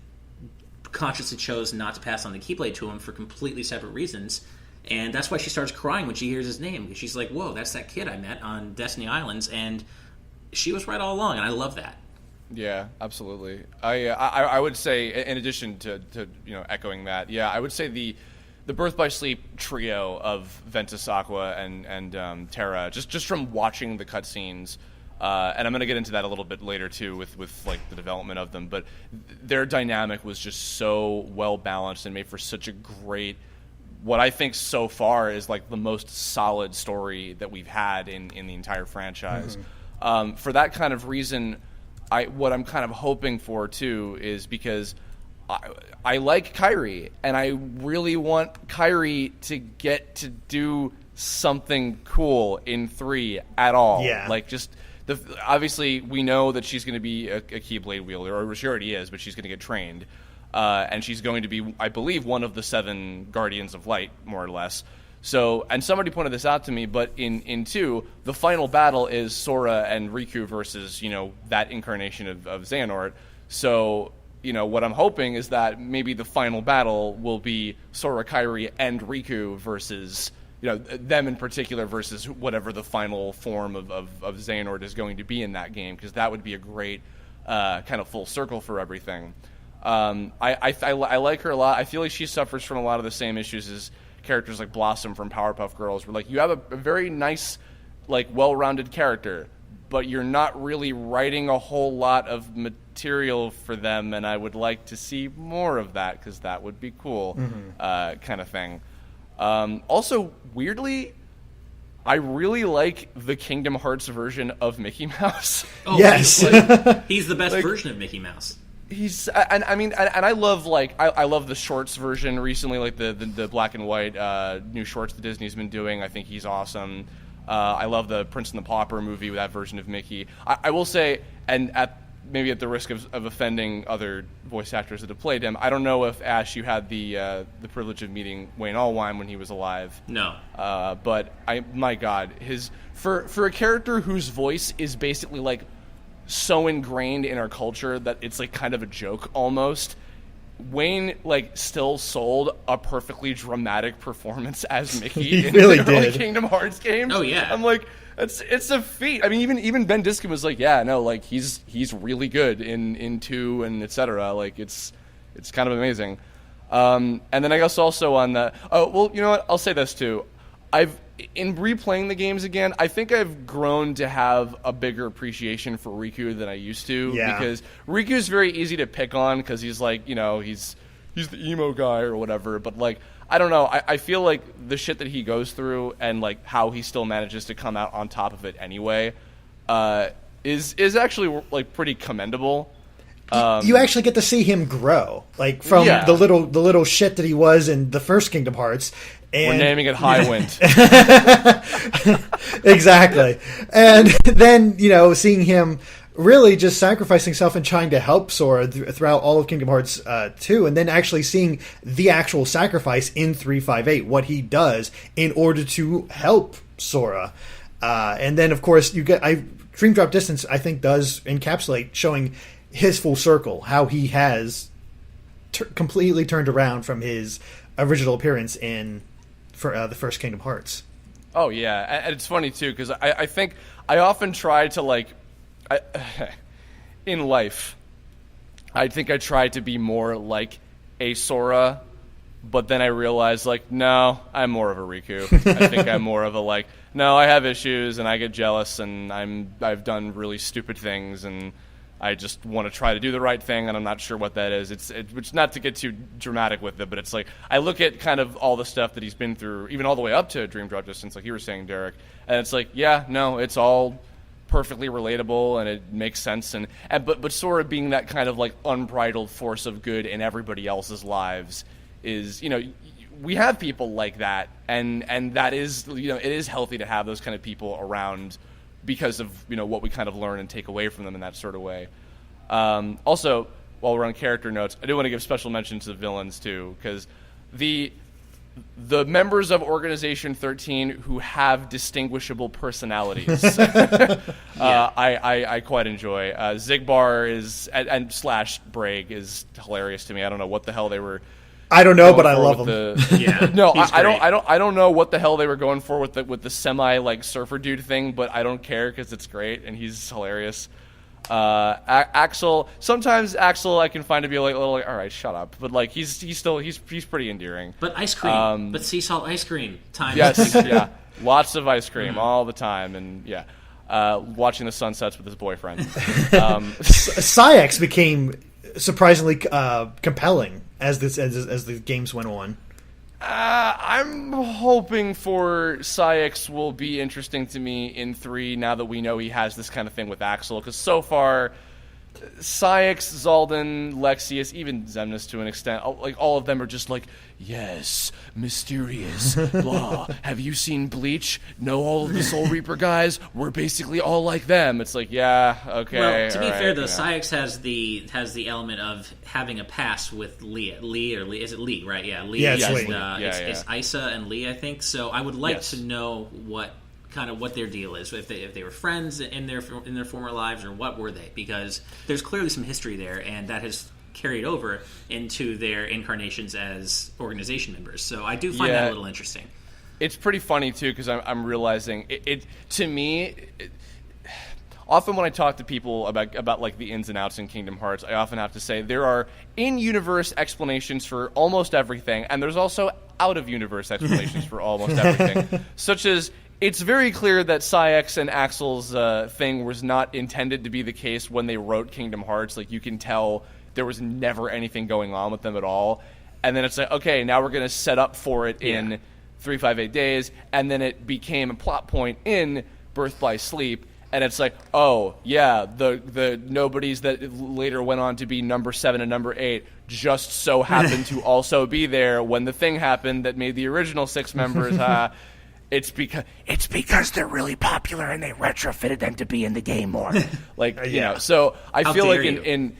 consciously chose not to pass on the Keyblade to him for completely separate reasons. And that's why she starts crying when she hears his name, because she's like, whoa, that's that kid I met on Destiny Islands, and she was right all along, and I love that. Yeah, absolutely. I would say, in addition to echoing that, I would say the Birth by Sleep trio of Ventus, Aqua, and Terra, just from watching the cutscenes, and I'm going to get into that a little bit later too with like the development of them, but their dynamic was just so well balanced and made for such a great, what I think so far is like the most solid story that we've had in the entire franchise. Mm-hmm. For that kind of reason, what I'm kind of hoping for too is because I like Kairi, and I really want Kairi to get to do something cool in 3 at all. Yeah. Like just obviously we know that she's going to be a Keyblade wielder, or she already is, but she's going to get trained. And she's going to be, I believe, one of the 7 Guardians of Light, more or less. So, and somebody pointed this out to me, but in 2, the final battle is Sora and Riku versus, that incarnation of Xehanort. So, what I'm hoping is that maybe the final battle will be Sora, Kairi, and Riku versus, them in particular versus whatever the final form of Xehanort is going to be in that game, because that would be a great kind of full circle for everything. I like her a lot. I feel like she suffers from a lot of the same issues as characters like Blossom from Powerpuff Girls, where like you have a very nice, like well-rounded character, but you're not really writing a whole lot of material for them, and I would like to see more of that because that would be cool, kind of thing. Also, weirdly, I really like the Kingdom Hearts version of Mickey Mouse. Oh, yes, he's the best version of Mickey Mouse. I love I love the shorts version recently, like the black and white new shorts that Disney's been doing. I think he's awesome. I love the Prince and the Pauper movie with that version of Mickey. I will say, and maybe at the risk of offending other voice actors that have played him, I don't know if Ash, you had the privilege of meeting Wayne Allwine when he was alive. No. But my God, for a character whose voice is basically like so ingrained in our culture that it's like kind of a joke almost, Wayne like still sold a perfectly dramatic performance as Mickey he in really the early did. Kingdom Hearts games. Oh yeah, I'm like, it's a feat. I mean, even Ben Diskin was like, yeah, no, like he's really good in 2 and etc. Like it's kind of amazing. And then I guess also on the you know what, I'll say this too. In replaying the games again, I think I've grown to have a bigger appreciation for Riku than I used to. Yeah. Because Riku is very easy to pick on because he's like, he's the emo guy or whatever. But like, I don't know. I feel like the shit that he goes through and like how he still manages to come out on top of it anyway, is actually like pretty commendable. You actually get to see him grow, like from the little shit that he was in the first Kingdom Hearts. And we're naming it Highwind. Exactly. And then, seeing him really just sacrificing himself and trying to help Sora throughout all of Kingdom Hearts 2, and then actually seeing the actual sacrifice in 358, what he does in order to help Sora. And then, of course, Dream Drop Distance, I think, does encapsulate showing his full circle, how he has completely turned around from his original appearance for the first Kingdom Hearts. Oh yeah, and it's funny too because I think I often try to in life, I think I try to be more like a Sora But then I realized, like, no, I'm more of a Riku. I think I'm more of a, like, no, I have issues, and I get jealous, and I've done really stupid things, and I just want to try to do the right thing, and I'm not sure what that is. It's not to get too dramatic with it, but it's like, I look at kind of all the stuff that he's been through, even all the way up to Dream Drop Distance, like you were saying, Derek, and it's like, yeah, no, it's all perfectly relatable, and it makes sense, but Sora being that kind of, like, unbridled force of good in everybody else's lives is, we have people like that, and that is, it is healthy to have those kind of people around because of, what we kind of learn and take away from them in that sort of way. Also, while we're on character notes, I do want to give special mention to the villains too, because the members of Organization 13 who have distinguishable personalities, I quite enjoy. Zigbar is and slash Braig is hilarious to me. I don't know what the hell they were. I don't know, but I love him. No, I don't know what the hell they were going for with the semi like surfer dude thing, but I don't care because it's great and he's hilarious. Axel, sometimes Axel I can find to be like a little like, all right, shut up, but like he's pretty endearing. But ice cream, but sea salt ice cream time. Yes, yeah, lots of ice cream all the time, and yeah. Watching the sunsets with his boyfriend. Saïx became surprisingly compelling as the games went on. I'm hoping for Saïx will be interesting to me in 3 now that we know he has this kind of thing with Axel, because so far Saïx, Zaldin, Lexius, even Xemnas to an extent, like all of them are just like, yes, mysterious, blah. Have you seen Bleach? Know all of the Soul Reaper guys? We're basically all like them. It's like, yeah, okay. Well, to be fair though, Saïx has the element of having a past with Lee, is it Lee? Right? Yeah, Lee. Yeah, it's Lee. It's Isa and Lee, I think. So I would like to know what their deal is, if they were friends in their former lives, or what were they, because there's clearly some history there, and that has carried over into their incarnations as organization members. So I do find that a little interesting. It's pretty funny too, because I'm realizing it to me. Often when I talk to people about like the ins and outs in Kingdom Hearts, I often have to say there are in-universe explanations for almost everything, and there's also out-of-universe explanations for almost everything, such as it's very clear that Saïx and Axel's thing was not intended to be the case when they wrote Kingdom Hearts. Like, you can tell there was never anything going on with them at all. And then it's like, okay, now we're going to set up for it in 358 Days. And then it became a plot point in Birth by Sleep. And it's like, oh, yeah, the nobodies that later went on to be number 7 and number 8 just so happened to also be there when the thing happened that made the original 6 members... It's because they're really popular and they retrofitted them to be in the game more. Like, you know, so I feel like in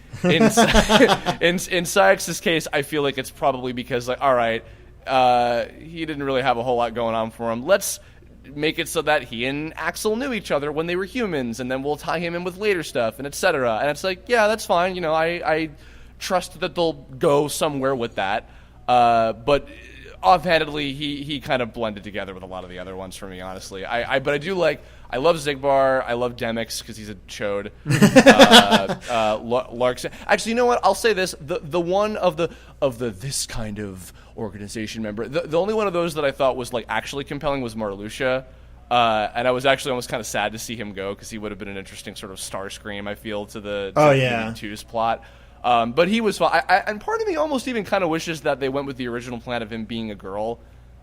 Saïx's case, I feel like it's probably because, like, all right, he didn't really have a whole lot going on for him. Let's make it so that he and Axel knew each other when they were humans, and then we'll tie him in with later stuff, and etc. And it's like, yeah, that's fine. You know, I trust that they'll go somewhere with that. But offhandedly, he kind of blended together with a lot of the other ones for me, honestly. But I do like, I love Zigbar, I love Demix because he's a chode. Larkson. Actually, you know what? I'll say this: the one of the this kind of organization member, the only one of those that I thought was like actually compelling was Marluxia. And I was actually almost kind of sad to see him go because he would have been an interesting sort of Starscream, I feel, to the 2's plot. But he was fine. And part of me almost even kind of wishes that they went with the original plan of him being a girl.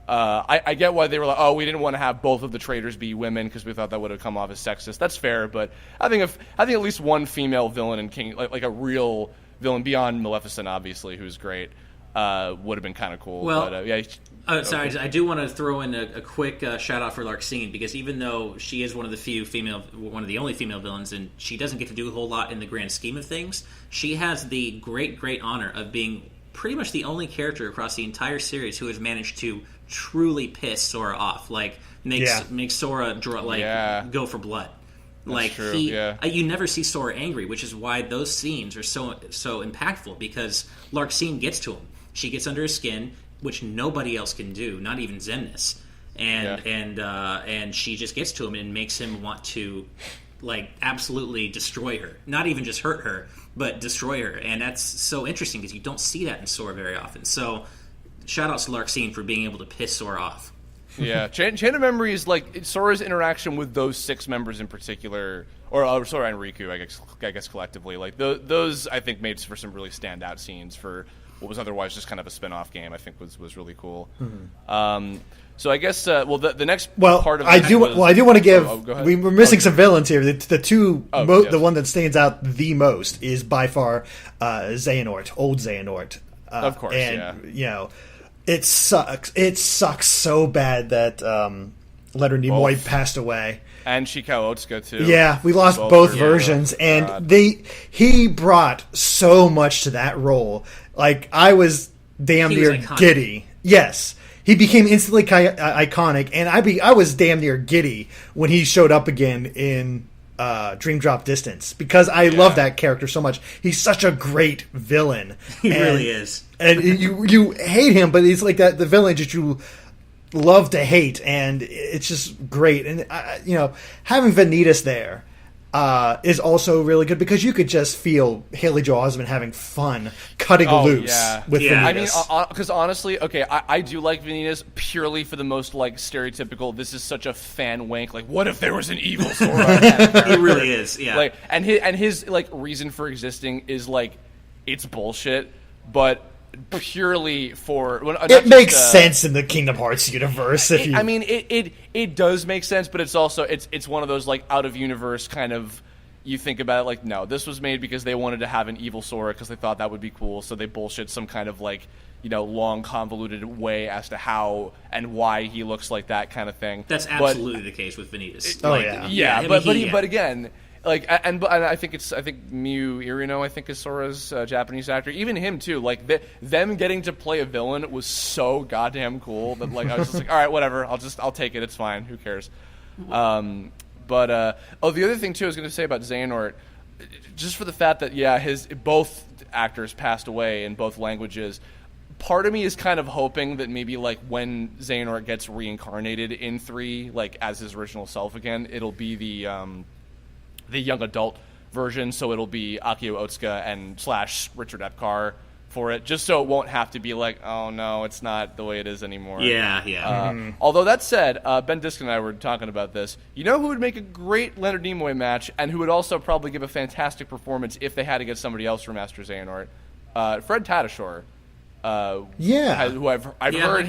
I get why they were like, oh, we didn't want to have both of the traders be women because we thought that would have come off as sexist. That's fair, but I think at least one female villain in King, like a real villain beyond Maleficent, obviously, who's great, would have been kind of cool. Well, but, sorry, I do want to throw in a quick shout out for Larxene, because even though she is one of the only female villains, and she doesn't get to do a whole lot in the grand scheme of things, she has the great honor of being pretty much the only character across the entire series who has managed to truly piss Sora off, like makes Sora go for blood. That's like true, you never see Sora angry, which is why those scenes are so impactful, because Larxene gets to him. She gets under his skin, which nobody else can do, not even Xemnas, and she just gets to him and makes him want to, like, absolutely destroy her. Not even just hurt her, but destroy her. And that's so interesting because you don't see that in Sora very often. So shout outs to Larxene for being able to piss Sora off. Yeah, Chain of Memories, like Sora's interaction with those 6 members in particular, or Sora and Riku, I guess collectively, like those I think made for some really standout scenes for what was otherwise just kind of a spin-off game. I think was really cool. So I guess the next part of it I do want to give. We're missing some villains here. The one that stands out the most is by far Xehanort, old Xehanort. Of course, and you know. It sucks. It sucks so bad that Leonard Nimoy passed away. And Shikao Otsuka, too. Yeah, we lost both versions. And he brought so much to that role. Like, I was damn near giddy. Yes. He became instantly iconic. And I was damn near giddy when he showed up again in Dream Drop Distance. Because I love that character so much. He's such a great villain. He really is. And you hate him, but he's like that the villain that you love to hate, and it's just great. And having Vanitas there is also really good because you could just feel Haley Joel Osment having fun cutting loose with Vanitas. I mean, because honestly, okay, I do like Vanitas purely for the most like stereotypical. This is such a fan wank. Like, what if there was an evil Sora? He really is. Yeah. Like, and his like reason for existing is like it's bullshit, but purely for it makes sense in the Kingdom Hearts universe. I mean, it does make sense, but it's also it's one of those like out of universe kind of. You think about it like, no, this was made because they wanted to have an evil Sora because they thought that would be cool, so they bullshit some kind of like long convoluted way as to how and why he looks like that kind of thing. That's absolutely the case with Vanitas. But again. Like and I think Miyu Irino is Sora's Japanese actor. Even him too. Like them getting to play a villain was so goddamn cool that like I was just like, all right, whatever. I'll take it. It's fine. Who cares? The other thing too I was going to say about Xehanort, just for the fact that both actors passed away in both languages. Part of me is kind of hoping that maybe like when Xehanort gets reincarnated in 3, like as his original self again, it'll be the young adult version, so it'll be Akio Otsuka and / Richard Epcar for it, just so it won't have to be like, oh no, it's not the way it is anymore. Yeah. Although that said, Ben Diskin and I were talking about this. You know who would make a great Leonard Nimoy match, and who would also probably give a fantastic performance if they had to get somebody else from Master Xehanort? Fred Tatasciore. Who I've heard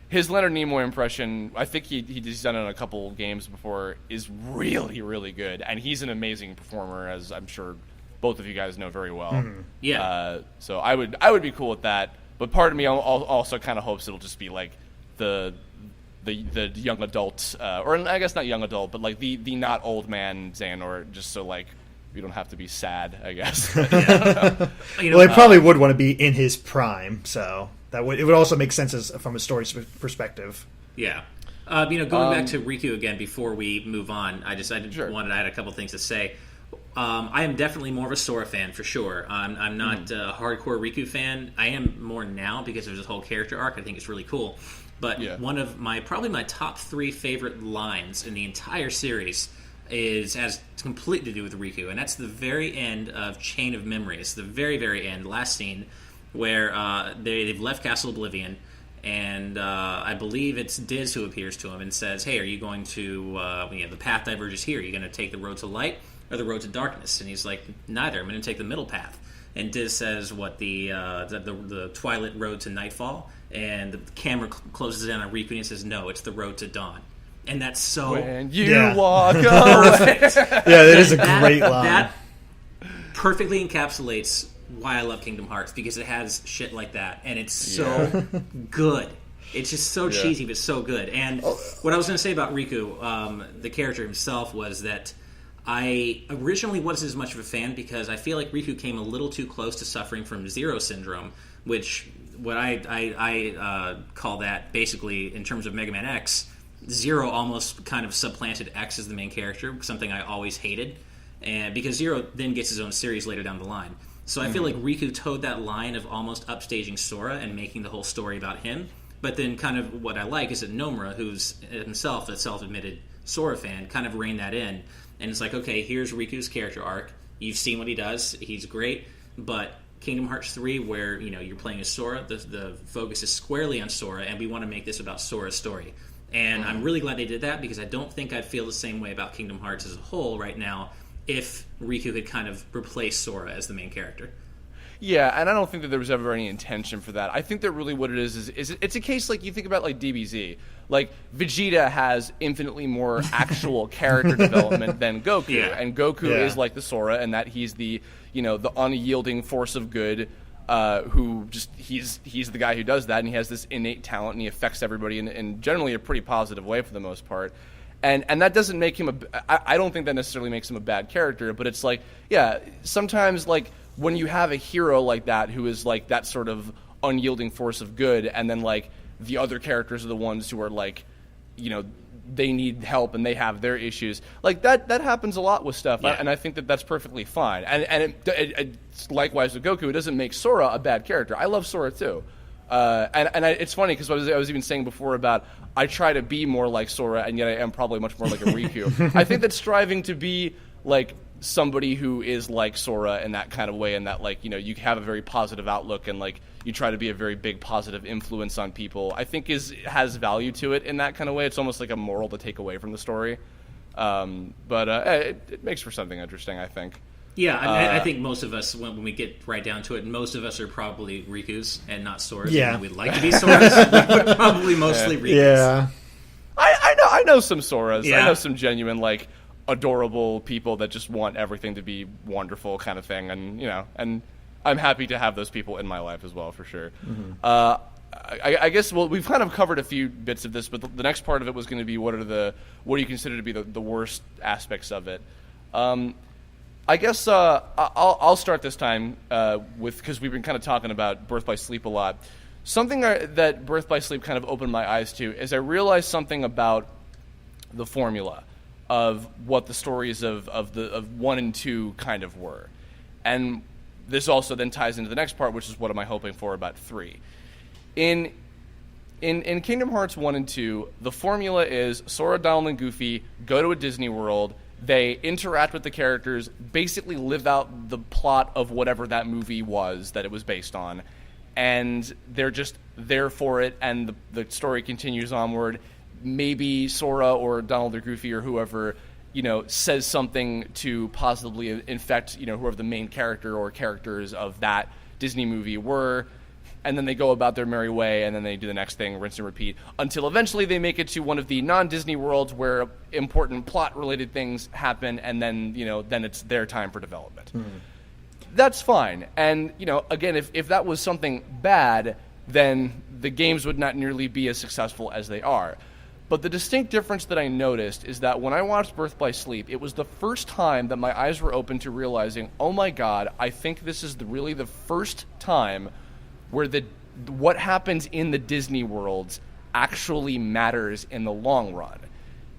his Leonard Nimoy impression, I think he's done it in a couple games before, is really, really good. And he's an amazing performer, as I'm sure both of you guys know very well. Mm-hmm. So I would be cool with that. But part of me also kind of hopes it'll just be like the young adult, or I guess not young adult, but like the not old man Xehanort, just so like we don't have to be sad, I guess. Well, he probably would want to be in his prime, so it would also make sense from a story perspective. Yeah. Going back to Riku again before we move on, I had a couple things to say. I am definitely more of a Sora fan for sure. I'm not a hardcore Riku fan. I am more now because there's this whole character arc. I think it's really cool. But one of my top 3 favorite lines in the entire series has completely to do with Riku, and that's the very end of Chain of Memories, the very, very end, last scene, where they've left Castle Oblivion, and I believe it's Diz who appears to him and says, hey, are you going to, the path diverges here, are you going to take the road to light or the road to darkness? And he's like, neither, I'm going to take the middle path. And Diz says, the twilight road to nightfall, and the camera closes in on Riku and he says, no, it's the road to dawn. And that's so... When you walk away. That is a great line. That perfectly encapsulates why I love Kingdom Hearts, because it has shit like that, and it's so good. It's just so cheesy, but so good. And what I was going to say about Riku, the character himself, was that I originally wasn't as much of a fan because I feel like Riku came a little too close to suffering from Zero Syndrome, which what I call that basically in terms of Mega Man X. Zero almost kind of supplanted X as the main character, something I always hated, and because Zero then gets his own series later down the line. So I feel like Riku towed that line of almost upstaging Sora and making the whole story about him. But then kind of what I like is that Nomura, who's himself a self-admitted Sora fan, kind of reined that in. And it's like, okay, here's Riku's character arc. You've seen what he does. He's great. But Kingdom Hearts 3, where you're playing as Sora. The focus is squarely on Sora, and we want to make this about Sora's story. And I'm really glad they did that, because I don't think I'd feel the same way about Kingdom Hearts as a whole right now if Riku had kind of replaced Sora as the main character. Yeah, and I don't think that there was ever any intention for that. I think that really what it is it's a case like you think about like DBZ. Like Vegeta has infinitely more actual character development than Goku, and Goku is like the Sora, and that he's the the unyielding force of good, who just he's the guy who does that, and he has this innate talent, and he affects everybody in generally a pretty positive way for the most part. And that doesn't make him I don't think that necessarily makes him a bad character, but it's like, yeah, sometimes like when you have a hero like that who is like that sort of unyielding force of good, and then like the other characters are the ones who are like, they need help and they have their issues. Like that happens a lot with stuff, and I think that that's perfectly fine. And it's likewise with Goku. It doesn't make Sora a bad character. I love Sora too. It's funny because I was even saying before about I try to be more like Sora, and yet I am probably much more like a Riku. I think that striving to be like somebody who is like Sora in that kind of way, and that like you have a very positive outlook, and like you try to be a very big positive influence on people, I think has value to it in that kind of way. It's almost like a moral to take away from the story, but it makes for something interesting, I think. Yeah, I think most of us, when we get right down to it, most of us are probably Rikus and not Soras. Yeah, we'd like to be Soras, but probably mostly Rikus. Yeah, I know some Soras. Yeah. I know some genuine like adorable people that just want everything to be wonderful kind of thing, and and I'm happy to have those people in my life as well, for sure. I guess we've kind of covered a few bits of this, but the next part of it was going to be what do you consider to be the worst aspects of it. I guess I'll start this time because we've been kind of talking about Birth by Sleep a lot. Something that Birth by Sleep kind of opened my eyes to is I realized something about the formula of what the stories of 1 and 2 kind of were. And this also then ties into the next part, which is what am I hoping for about 3. In Kingdom Hearts 1 and 2, the formula is Sora, Donald, and Goofy go to a Disney World. They interact with the characters, basically live out the plot of whatever that movie was that it was based on, and they're just there for it, and the story continues onward. Maybe Sora or Donald or Goofy or whoever, says something to positively infect, whoever the main character or characters of that Disney movie were, and then they go about their merry way, and then they do the next thing, rinse and repeat, until eventually they make it to one of the non-Disney worlds where important plot-related things happen, and then, then it's their time for development. That's fine. And, again, if that was something bad, then the games would not nearly be as successful as they are. But the distinct difference that I noticed is that when I watched Birth by Sleep, it was the first time that my eyes were open to realizing, oh my god, I think this is really the first time where what happens in the Disney worlds actually matters in the long run.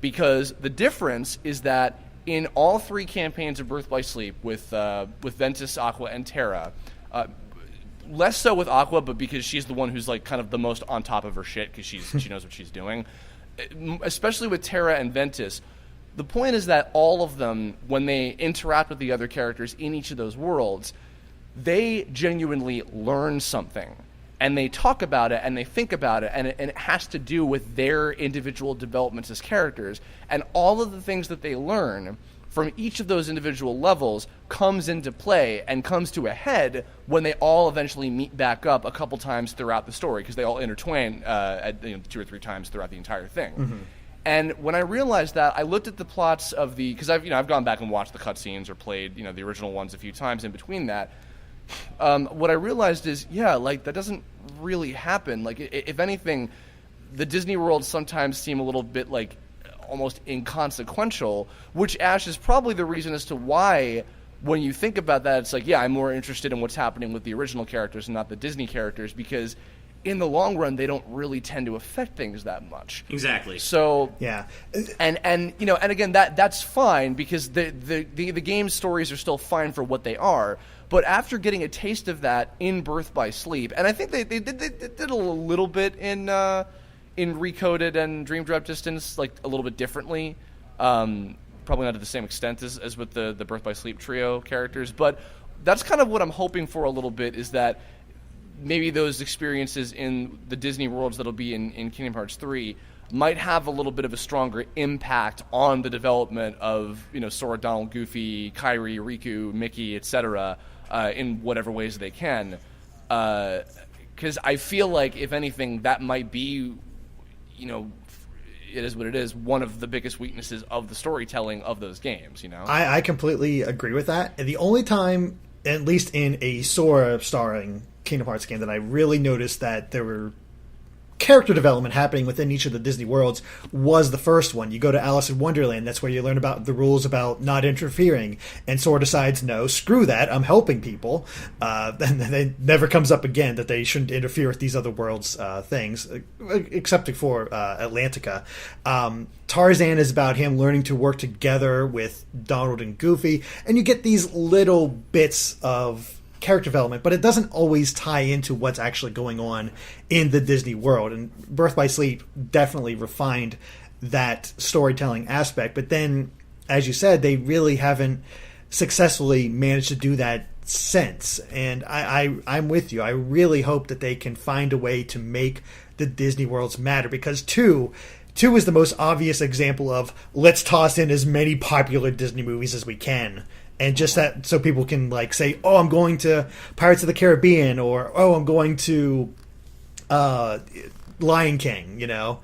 Because the difference is that in all 3 campaigns of Birth by Sleep with Ventus, Aqua, and Terra, less so with Aqua, but because she's the one who's like kind of the most on top of her shit because she knows what she's doing. Especially with Terra and Ventus, the point is that all of them, when they interact with the other characters in each of those worlds, they genuinely learn something, and they talk about it, and they think about it, and it has to do with their individual developments as characters, and all of the things that they learn from each of those individual levels comes into play and comes to a head when they all eventually meet back up a couple times throughout the story, because they all intertwine at 2 or 3 times throughout the entire thing. And when I realized that, I looked at the plots of because I've gone back and watched the cutscenes or played the original ones a few times in between that. What I realized is, that doesn't really happen. Like, if anything, the Disney worlds sometimes seem a little bit like almost inconsequential, which, Ash, is probably the reason as to why, when you think about that, it's like, I'm more interested in what's happening with the original characters and not the Disney characters, because in the long run, they don't really tend to affect things that much. Exactly. So and again, that's fine, because the game stories are still fine for what they are. But after getting a taste of that in Birth by Sleep, and I think they did a little bit in Recoded and Dream Drop Distance, like a little bit differently. Probably not to the same extent as with the Birth by Sleep trio characters, but that's kind of what I'm hoping for a little bit, is that maybe those experiences in the Disney worlds that'll be in Kingdom Hearts 3 might have a little bit of a stronger impact on the development of, Sora, Donald, Goofy, Kairi, Riku, Mickey, etc., in whatever ways they can. Because I feel like, if anything, that might be, it is what it is, one of the biggest weaknesses of the storytelling of those games, I completely agree with that. And the only time, at least in a Sora starring Kingdom Hearts game, that I really noticed that there were character development happening within each of the Disney worlds was the first one. You go to Alice in Wonderland, that's where you learn about the rules about not interfering, and Sora decides, no, screw that, I'm helping people. And it never comes up again that they shouldn't interfere with these other worlds' things, except for Atlantica. Tarzan is about him learning to work together with Donald and Goofy, and you get these little bits of character development, but it doesn't always tie into what's actually going on in the Disney world. And Birth by Sleep definitely refined that storytelling aspect. But then, as you said, they really haven't successfully managed to do that since. And I'm with you. I really hope that they can find a way to make the Disney worlds matter, because two is the most obvious example of, let's toss in as many popular Disney movies as we can. And just that, so people can say, oh, I'm going to Pirates of the Caribbean, or oh, I'm going to Lion King, And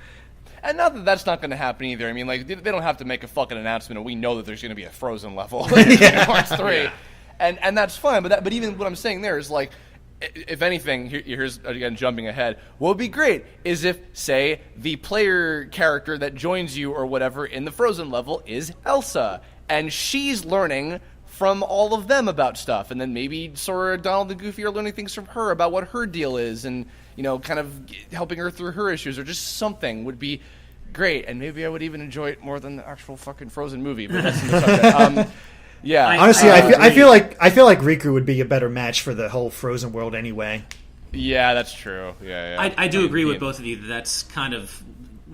not that that's not going to happen either. I mean, they don't have to make a fucking announcement, and we know that there's going to be a Frozen level in Kingdom Hearts 3, yeah. and that's fine. But even what I'm saying there is if anything, here's again jumping ahead. What would be great is if, say, the player character that joins you or whatever in the Frozen level is Elsa, and she's learning from all of them about stuff, and then maybe Sora, Donald, and Goofy are learning things from her about what her deal is, and kind of helping her through her issues, or just something would be great. And maybe I would even enjoy it more than the actual fucking Frozen movie. But that's the subject. Yeah, honestly, I feel like Riku would be a better match for the whole Frozen world anyway. Yeah, that's true. Yeah. I do agree with both of you that that's kind of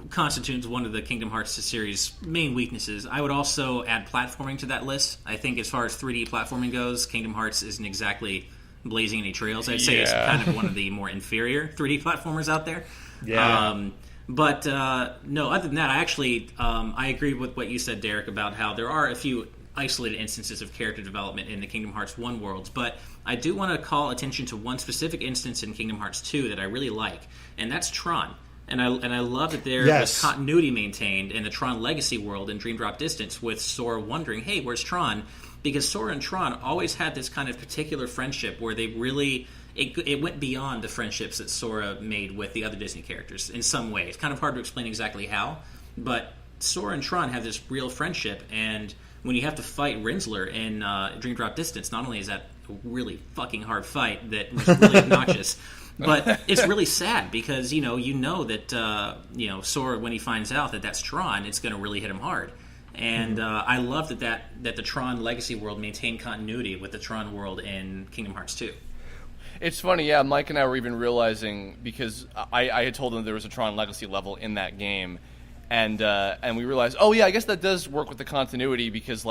constitutes one of the Kingdom Hearts series' main weaknesses. I would also add platforming to that list. I think as far as 3D platforming goes, Kingdom Hearts isn't exactly blazing any trails. I'd say it's kind of one of the more inferior 3D platformers out there. Yeah. But no, other than that, I agree with what you said, Derek, about how there are a few isolated instances of character development in the Kingdom Hearts 1 worlds, but I do want to call attention to one specific instance in Kingdom Hearts 2 that I really like, and that's Tron. And I love that there was continuity maintained in the Tron Legacy world in Dream Drop Distance, with Sora wondering, hey, where's Tron? Because Sora and Tron always had this kind of particular friendship where they really... It went beyond the friendships that Sora made with the other Disney characters in some way. It's kind of hard to explain exactly how, but Sora and Tron have this real friendship, and when you have to fight Rinsler in Dream Drop Distance, not only is that a really fucking hard fight that was really obnoxious, but it's really sad because you know that Sora, when he finds out that that's Tron, it's going to really hit him hard. And I love that the Tron Legacy world maintained continuity with the Tron world in Kingdom Hearts 2. It's funny, yeah. Mike and I were even realizing, because I had told him there was a Tron Legacy level in that game, and we realized, oh yeah, I guess that does work with the continuity, because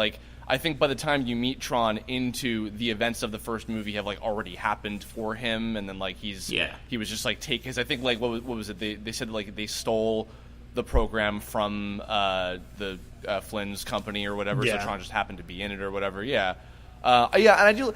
I think by the time you meet Tron into the events of the first movie have already happened for him, and then he was just because I think what was it, they said they stole the program from the Flynn's company or whatever, so Tron just happened to be in it or whatever. And I do.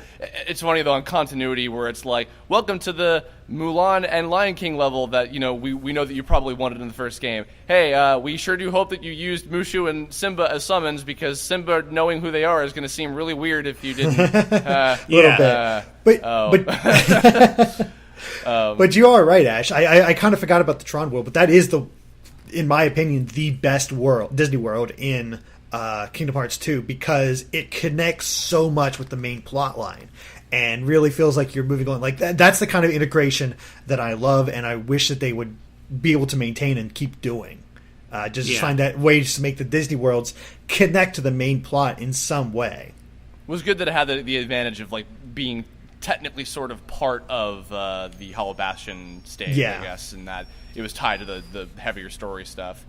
It's funny though on continuity where it's welcome to the Mulan and Lion King level that we know that you probably wanted in the first game. Hey, we sure do hope that you used Mushu and Simba as summons, because Simba knowing who they are is going to seem really weird if you didn't. But you are right, Ash. I kind of forgot about the Tron world, but that is in my opinion, the best Disney world in Kingdom Hearts 2, because it connects so much with the main plot line and really feels like you're moving on. That's the kind of integration that I love, and I wish that they would be able to maintain and keep doing. Find that ways to make the Disney worlds connect to the main plot in some way. It was good that it had the advantage of being technically sort of part of the Hollow Bastion stage, I guess, and that it was tied to the heavier story stuff.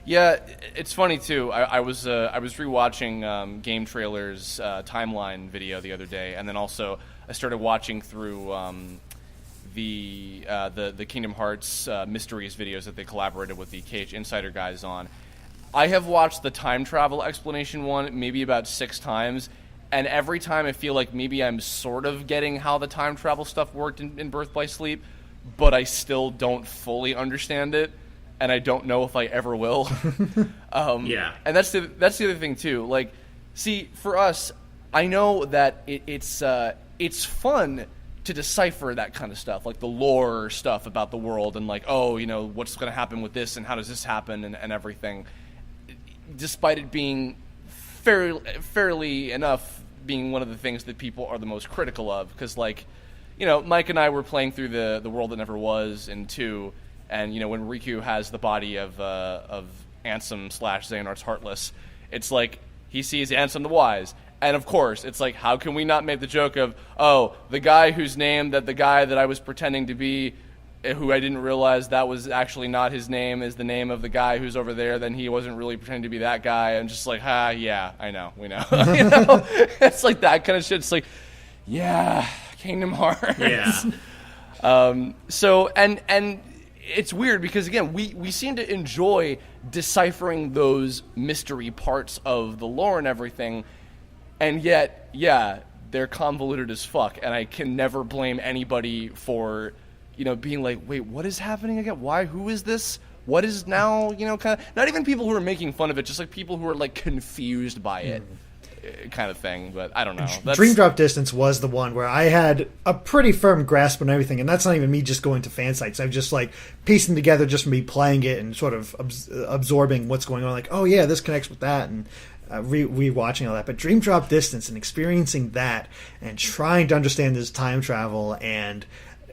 Yeah, it's funny too. I was rewatching Game Trailer's timeline video the other day, and then also I started watching through the Kingdom Hearts mysteries videos that they collaborated with the KH Insider guys on. I have watched the time travel explanation one maybe about 6 times, and every time I feel like maybe I'm sort of getting how the time travel stuff worked in Birth by Sleep, but I still don't fully understand it. And I don't know if I ever will. Yeah. And that's the other thing too. Like, see, for us, I know that it's fun to decipher that kind of stuff, like the lore stuff about the world, and like, oh, you know, what's going to happen with this, and how does this happen, and everything. Despite it being fairly enough being one of the things that people are the most critical of, because, like, you know, Mike and I were playing through the World That Never Was in 2. And, you know, when Riku has the body of Ansem / Xehanort's Heartless, it's like he sees Ansem the Wise. And, of course, it's like, how can we not make the joke of, oh, the guy whose name that the guy that I was pretending to be, who I didn't realize that was actually not his name, is the name of the guy who's over there, then he wasn't really pretending to be that guy. And just like, yeah, I know, we know. You know? It's like that kind of shit. It's like, yeah, Kingdom Hearts. Yeah. So, and it's weird because, again, we seem to enjoy deciphering those mystery parts of the lore and everything, and yet, yeah, they're convoluted as fuck, and I can never blame anybody for, you know, being like, wait, what is happening again? Why? Who is this? What is now, you know, kind of, not even people who are making fun of it, just like people who are, like, confused by it. Kind of thing, but I don't know. Dream Drop Distance was the one where I had a pretty firm grasp on everything, and that's not even me just going to fan sites. I'm just like piecing together just from me playing it and sort of absorbing what's going on. Like, oh yeah, this connects with that, and re-watching all that. But Dream Drop Distance and experiencing that and trying to understand this time travel and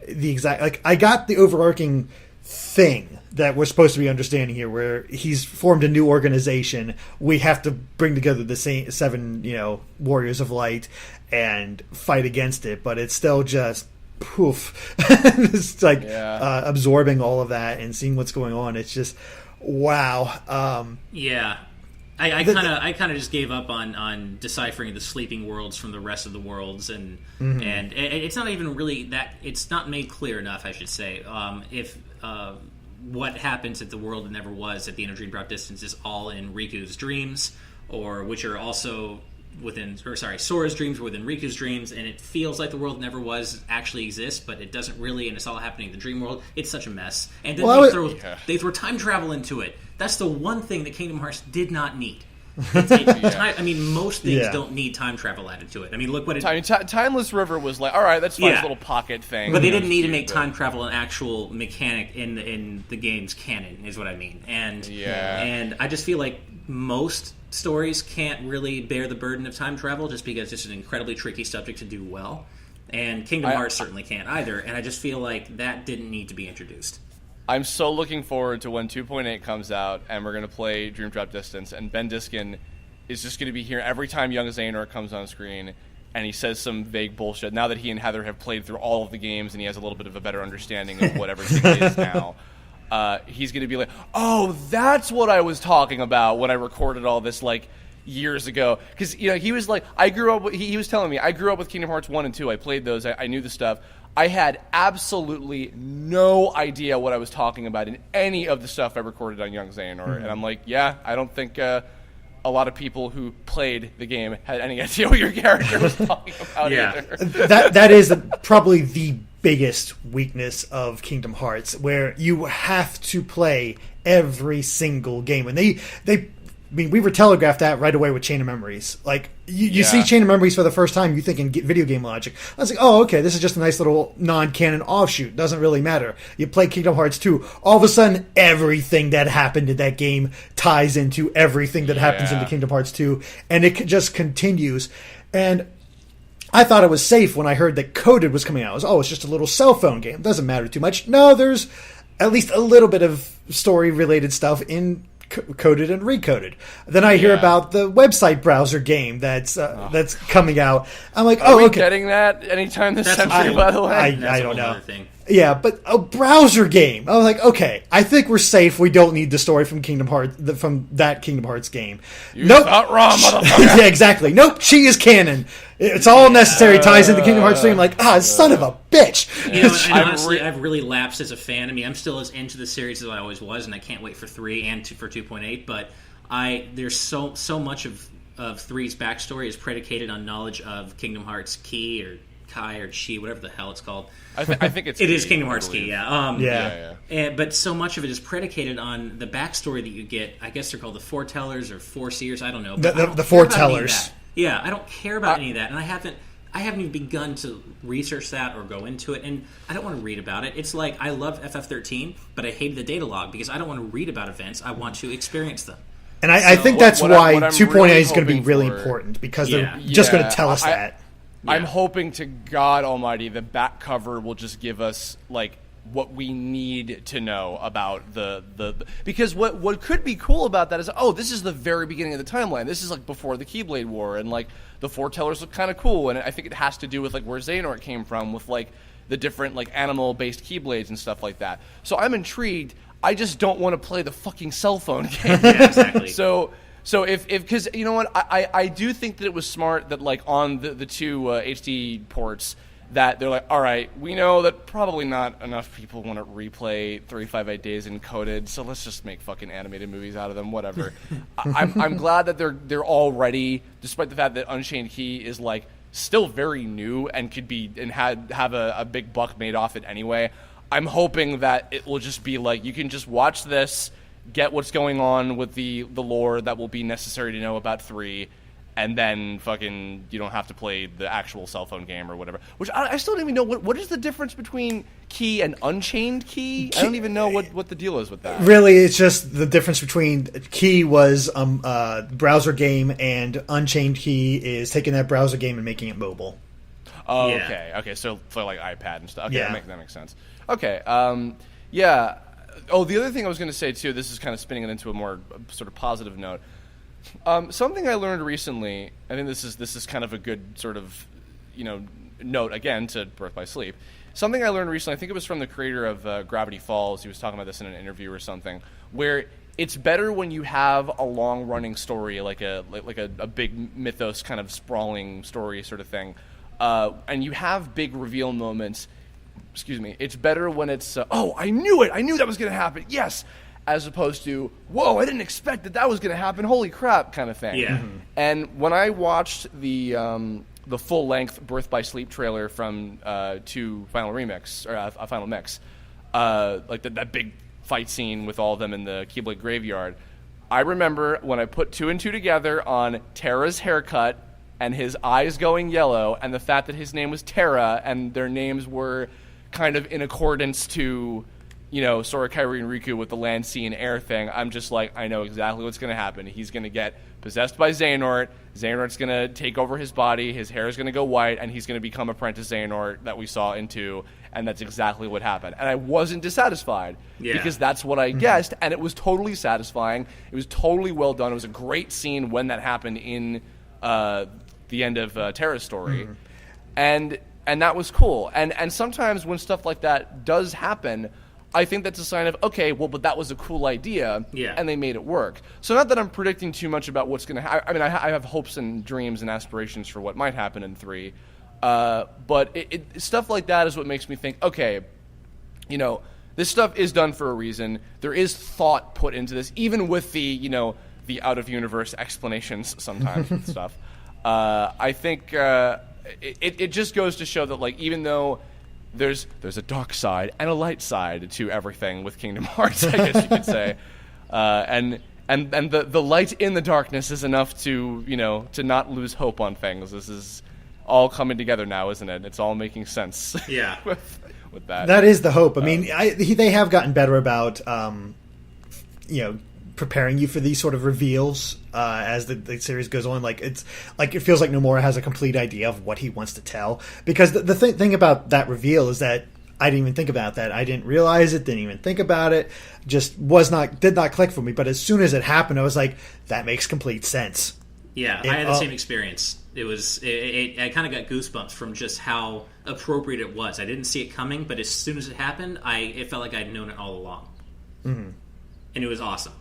the exact, like, I got the overarching thing that we're supposed to be understanding here, where he's formed a new organization. We have to bring together the 7, you know, warriors of light and fight against it, but it's still just poof. It's like absorbing all of that and seeing what's going on. It's just wow. Yeah. I kind of just gave up on deciphering the sleeping worlds from the rest of the worlds, and it's not even really that, it's not made clear enough, I should say. If what happens at the world that never was at the end of Dream Drop Distance is all in Riku's dreams, or which are also Sora's dreams were within Riku's dreams, and it feels like the world that never was actually exists, but it doesn't really, and it's all happening in the dream world. It's such a mess. And then they throw time travel into it. That's the one thing that Kingdom Hearts did not need. I mean, most things don't need time travel added to it. I mean, look what it... Timeless River was like, all right, that's fine, little pocket thing. But they didn't need to make time travel an actual mechanic in the game's canon, is what I mean. And I just feel like most stories can't really bear the burden of time travel, just because it's an incredibly tricky subject to do well. And Kingdom Hearts certainly can't either. And I just feel like that didn't need to be introduced. I'm so looking forward to when 2.8 comes out and we're going to play Dream Drop Distance, and Ben Diskin is just going to be here every time young Xehanort comes on screen and he says some vague bullshit. Now that he and Heather have played through all of the games and he has a little bit of a better understanding of what everything is now, he's going to be like, oh, that's what I was talking about when I recorded all this, like, years ago. Because, you know, he was like, he was telling me, I grew up with Kingdom Hearts 1 and 2. I played those. I knew the stuff. I had absolutely no idea what I was talking about in any of the stuff I recorded on Young Xehanort. And I'm like, yeah, I don't think a lot of people who played the game had any idea what your character was talking about either. That is probably the biggest weakness of Kingdom Hearts, where you have to play every single game. And I mean, we were telegraphed that right away with Chain of Memories. Like, you see Chain of Memories for the first time, you think in video game logic. I was like, oh, okay, this is just a nice little non-canon offshoot. Doesn't really matter. You play Kingdom Hearts 2, all of a sudden, everything that happened in that game ties into everything that happens into Kingdom Hearts 2, and it just continues. And I thought it was safe when I heard that Coded was coming out. I was, it's just a little cell phone game. Doesn't matter too much. No, there's at least a little bit of story-related stuff in Coded and Recoded. Then I hear about the website browser game that's coming out. I'm like, Are we getting that anytime this century, by the way? I don't know. Yeah, but a browser game. I was like, okay, I think we're safe. We don't need the story from from that Kingdom Hearts game. You're not wrong, motherfucker. Yeah, exactly. Nope, she is canon. It's all necessary. Ties into Kingdom Hearts 3. I'm like, son of a bitch. You know, and honestly, I've really lapsed as a fan. I mean, I'm still as into the series as I always was, and I can't wait for 3 and for 2.8. But there's so much of 3's backstory is predicated on knowledge of Kingdom Hearts Key or Kai or Chi, whatever the hell it's called. I think it is Kingdom Hearts Key, yeah. Yeah. But so much of it is predicated on the backstory that you get. I guess they're called the foretellers or foreseers. I don't know. The foretellers. Yeah, I don't care about any of that, and I haven't even begun to research that or go into it, and I don't want to read about it. It's like I love FF13, but I hated the data log because I don't want to read about events. I want to experience them. And I think that's why 2.8 is going to be really important because they're just going to tell us that. Yeah. I'm hoping to God Almighty the back cover will just give us like what we need to know about the because what could be cool about that is this is the very beginning of the timeline. This is like before the Keyblade War, and like the foretellers look kind of cool, and I think it has to do with like where Xehanort came from with like the different like animal based Keyblades and stuff like that. So I'm intrigued. I just don't want to play the fucking cell phone game. Yeah, exactly. So if because you know what, I do think that it was smart that like on the two HD ports that they're like, all right, we know that probably not enough people want to replay 358 Days encoded, so let's just make fucking animated movies out of them, whatever. I'm glad that they're all ready, despite the fact that Unchained Key is like still very new and could be and have a big buck made off it anyway. I'm hoping that it will just be like you can just watch this, get what's going on with the lore that will be necessary to know about 3, and then fucking you don't have to play the actual cell phone game or whatever. Which I still don't even know what is the difference between Key and Unchained Key. I don't even know what the deal is with that. Really, it's just the difference between Key was a browser game, and Unchained Key is taking that browser game and making it mobile. Oh, yeah. Okay. So for like iPad and stuff. Okay, yeah. that makes sense. Okay. Yeah. Oh, the other thing I was going to say too. This is kind of spinning it into a more sort of positive note. Something I learned recently. I think this is kind of a good sort of note again to Birth by Sleep. Something I learned recently. I think it was from the creator of Gravity Falls. He was talking about this in an interview or something, where it's better when you have a long running story, like a big mythos kind of sprawling story sort of thing, and you have big reveal moments. Excuse me. It's better when it's I knew it. I knew that was going to happen. Yes. As opposed to, whoa, I didn't expect that was going to happen. Holy crap, kind of thing. Yeah. Mm-hmm. And when I watched the full-length Birth by Sleep trailer from Final Remix, or Final Mix, like that big fight scene with all of them in the Keyblade graveyard, I remember when I put 2 and 2 together on Terra's haircut and his eyes going yellow, and the fact that his name was Terra and their names were kind of in accordance to Sora, Kairi, and Riku with the land, sea, and air thing. I'm just like, I know exactly what's going to happen. He's going to get possessed by Xehanort. Xehanort's going to take over his body. His hair is going to go white, and he's going to become Apprentice Xehanort that we saw in 2, and that's exactly what happened. And I wasn't dissatisfied because that's what I guessed, and it was totally satisfying. It was totally well done. It was a great scene when that happened in the end of Terra's story. And that was cool. And sometimes when stuff like that does happen, I think that's a sign of, okay, well, but that was a cool idea, and they made it work. So not that I'm predicting too much about what's going to happen. I mean, I have hopes and dreams and aspirations for what might happen in 3. But stuff like that is what makes me think, okay, this stuff is done for a reason. There is thought put into this, even with the out-of-universe explanations sometimes with stuff. I think it just goes to show that, like, even though there's a dark side and a light side to everything with Kingdom Hearts, I guess you could say, and the light in the darkness is enough to to not lose hope on things. This is all coming together now, isn't it? It's all making sense. Yeah, with that. That is the hope. I mean, they have gotten better about preparing you for these sort of reveals as the series goes on. Like it feels like Nomura has a complete idea of what he wants to tell. Because the thing about that reveal is that I didn't even think about that. I didn't realize it. Didn't even think about it. Just did not click for me. But as soon as it happened, I was like, that makes complete sense. Yeah, I had the same experience. I kind of got goosebumps from just how appropriate it was. I didn't see it coming, but as soon as it happened, it felt like I'd known it all along, and it was awesome.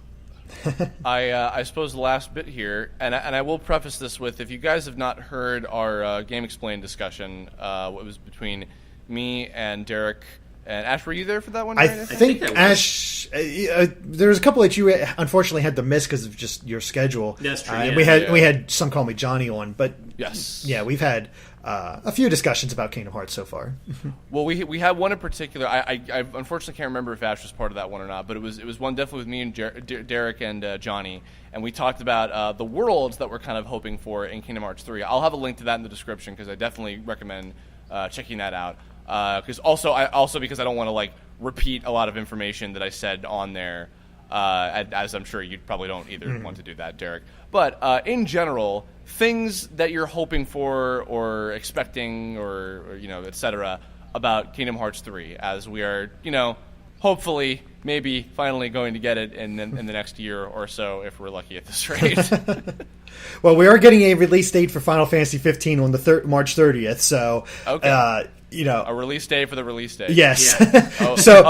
I suppose the last bit here, and I will preface this with, if you guys have not heard our Game Explained discussion, what was between me and Derek and Ash, were you there for that one? I right? think Ash, there was a couple that you unfortunately had to miss because of just your schedule. That's true. And we had Some Call Me Johnny on, but yes, yeah, we've had a few discussions about Kingdom Hearts so far. Well, we had one in particular. I unfortunately can't remember if Ash was part of that one or not, but it was one definitely with me and Derek and Johnny, and we talked about the worlds that we're kind of hoping for in Kingdom Hearts 3. I'll have a link to that in the description because I definitely recommend checking that out. Because because I don't want to like repeat a lot of information that I said on there, as I'm sure you probably don't either want to do that, Derek. But in general, things that you're hoping for or expecting or etc. about Kingdom Hearts 3, as we are hopefully maybe finally going to get it in the next year or so if we're lucky at this rate. Well, we are getting a release date for Final Fantasy 15 on the March 30th, so okay. A release day for the release day. Yes. Yeah. So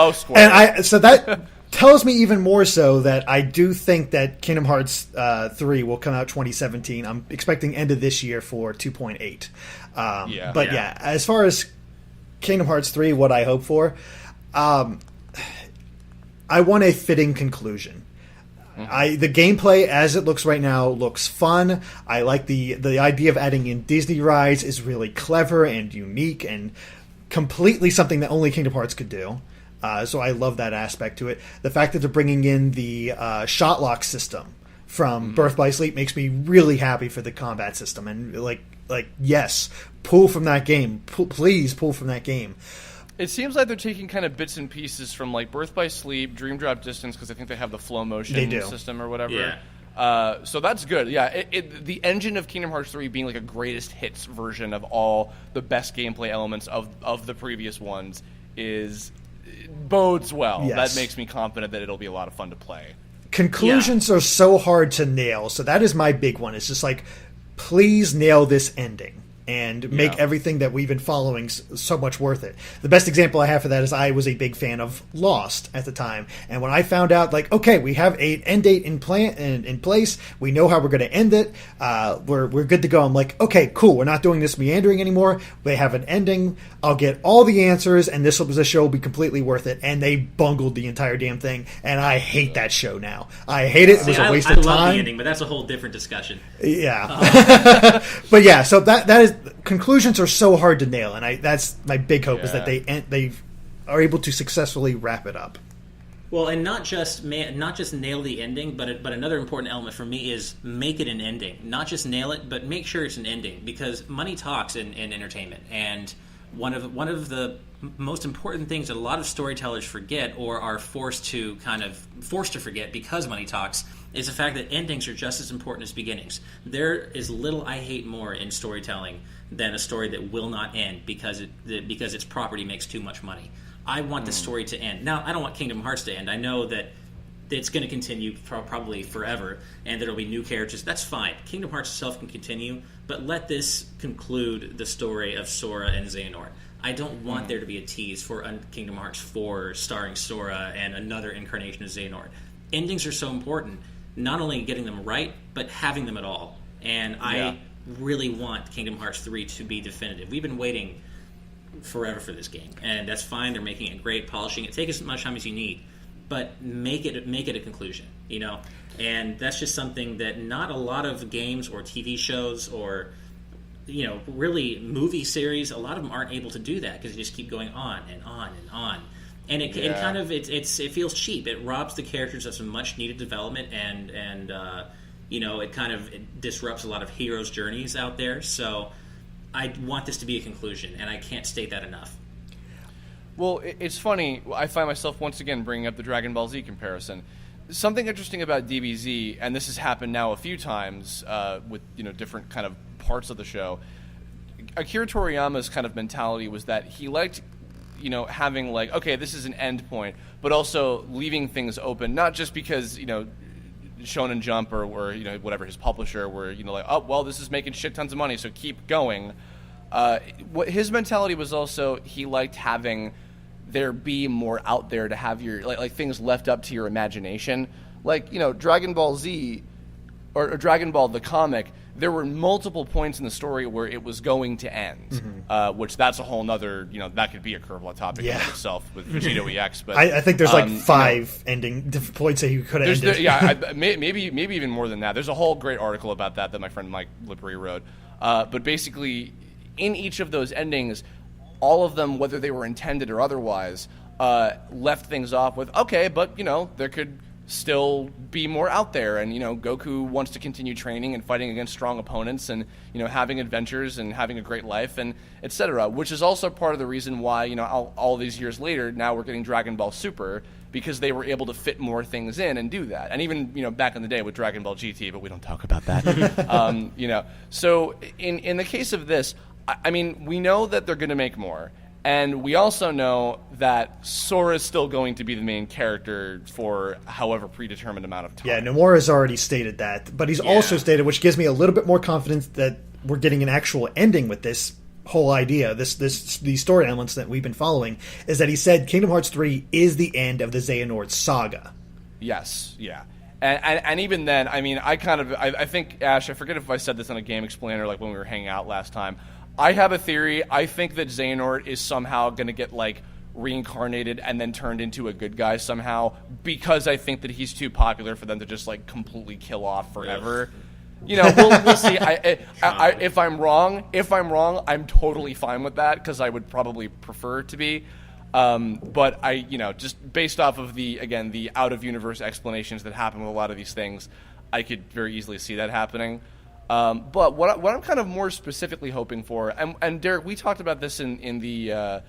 that tells me even more so that I do think that Kingdom Hearts 3 will come out 2017. I'm expecting end of this year for 2.8. As far as Kingdom Hearts 3, what I hope for, I want a fitting conclusion. The gameplay as it looks right now looks fun. I like the idea of adding in Disney rides is really clever and unique and completely something that only Kingdom Hearts could do. So I love that aspect to it. The fact that they're bringing in the shot lock system from Birth by Sleep makes me really happy for the combat system. And yes, pull from that game. Please pull from that game. It seems like they're taking kind of bits and pieces from like Birth by Sleep, Dream Drop Distance, because I think they have the flow motion system or whatever. Yeah. So that's good. Yeah, the engine of Kingdom Hearts 3 being like a greatest hits version of all the best gameplay elements of the previous ones bodes well. Yes. That makes me confident that it'll be a lot of fun to play. Conclusions are so hard to nail, so that is my big one. It's just like, please nail this ending and make everything that we've been following so much worth it. The best example I have for that is I was a big fan of Lost at the time, and when I found out, like, okay, we have an end date in place, we know how we're going to end it, we're good to go. I'm like, okay, cool, we're not doing this meandering anymore. They have an ending. I'll get all the answers, and this show will be completely worth it. And they bungled the entire damn thing, and I hate that show now. I hate it. It was a waste of time. I love the ending, but that's a whole different discussion. Yeah, but yeah, so that is. Conclusions are so hard to nail, and that's my big hope is that they are able to successfully wrap it up. Well, and not just nail the ending, but another important element for me is make it an ending. Not just nail it, but make sure it's an ending, because money talks in entertainment, and one of the most important things that a lot of storytellers forget or are forced to forget because money talks is the fact that endings are just as important as beginnings. There is little I hate more in storytelling than a story that will not end because its property makes too much money. I want the story to end. Now, I don't want Kingdom Hearts to end. I know that it's going to continue probably forever, and there will be new characters. That's fine. Kingdom Hearts itself can continue, but let this conclude the story of Sora and Xehanort. I don't want there to be a tease for Kingdom Hearts 4 starring Sora and another incarnation of Xehanort. Endings are so important, not only getting them right, but having them at all. And I really want Kingdom Hearts 3 to be definitive. We've been waiting forever for this game, and that's fine. They're making it great, polishing it. Take as much time as you need, but make it a conclusion, And that's just something that not a lot of games or TV shows or really movie series, a lot of them aren't able to do that because they just keep going on and on and on. And it feels cheap. It robs the characters of some much needed development, and it disrupts a lot of heroes' journeys out there. So I want this to be a conclusion, and I can't state that enough. Well, it's funny. I find myself once again bringing up the Dragon Ball Z comparison. Something interesting about DBZ, and this has happened now a few times with different kind of parts of the show. Akira Toriyama's kind of mentality was that he liked having like, okay, this is an end point, but also leaving things open, not just because Shonen Jump or whatever his publisher were like, oh well, this is making shit tons of money, so keep going. What his mentality was also, he liked having there be more out there to have your like things left up to your imagination. Like Dragon Ball Z or Dragon Ball the comic, there were multiple points in the story where it was going to end, which that's a whole nother, that could be a Kirblog topic in itself with Vegito EX. But I think there's like 5 ending points that you could have ended. Maybe even more than that. There's a whole great article about that my friend Mike Lippery wrote. But basically, in each of those endings, all of them, whether they were intended or otherwise, left things off with, okay, but, there could still be more out there, and Goku wants to continue training and fighting against strong opponents, and having adventures and having a great life, and etc. Which is also part of the reason why all these years later now we're getting Dragon Ball Super, because they were able to fit more things in and do that. And even back in the day with Dragon Ball GT, but we don't talk about that. So in the case of this, I mean, we know that they're going to make more. And we also know that Sora is still going to be the main character for however predetermined amount of time. Yeah, Nomura's already stated that. But he's also stated, which gives me a little bit more confidence that we're getting an actual ending with this whole idea, these story elements that we've been following, is that he said Kingdom Hearts 3 is the end of the Xehanort saga. Yes, yeah. And even then, I mean, I think, Ash, I forget if I said this on a Game Explainer, like when we were hanging out last time, I have a theory. I think that Xehanort is somehow going to get, like, reincarnated and then turned into a good guy somehow, because I think that he's too popular for them to just, like, completely kill off forever. We'll see. If I'm wrong, I'm totally fine with that, because I would probably prefer it to be. But just based off of the out-of-universe explanations that happen with a lot of these things, I could very easily see that happening. But what I'm kind of more specifically hoping for, and Derek, we talked about this in the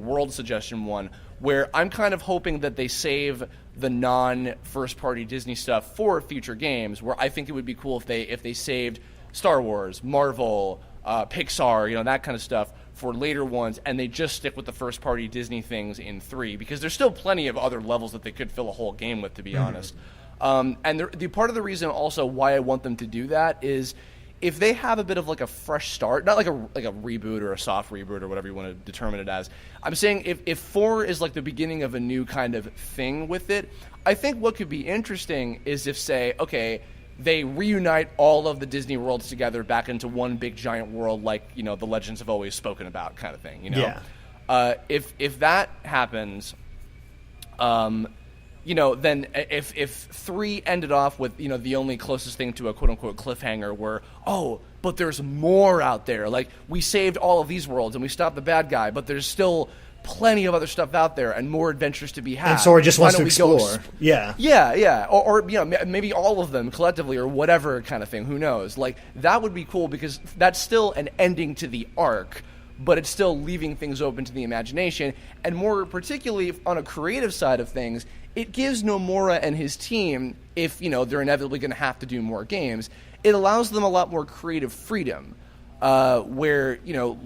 world suggestion one, where I'm kind of hoping that they save the non-first party Disney stuff for future games. Where I think it would be cool if they saved Star Wars, Marvel, Pixar, that kind of stuff for later ones, and they just stick with the first party Disney things in 3, because there's still plenty of other levels that they could fill a whole game with, to be honest. And the part of the reason also why I want them to do that is if they have a bit of like a fresh start, not like a reboot or a soft reboot or whatever you want to determine it as. I'm saying if 4 is like the beginning of a new kind of thing with it, I think what could be interesting is if, say, okay, they reunite all of the Disney worlds together back into one big giant world, like the legends have always spoken about, kind of thing. Yeah. If that happens, then if 3 ended off with, the only closest thing to a quote-unquote cliffhanger were, oh, but there's more out there. Like, we saved all of these worlds and we stopped the bad guy, but there's still plenty of other stuff out there and more adventures to be had. And Sora just wants to explore. Yeah. Or maybe all of them collectively or whatever kind of thing. Who knows? Like, that would be cool, because that's still an ending to the arc, but it's still leaving things open to the imagination. And more particularly on a creative side of things, it gives Nomura and his team, if they're inevitably going to have to do more games, it allows them a lot more creative freedom, where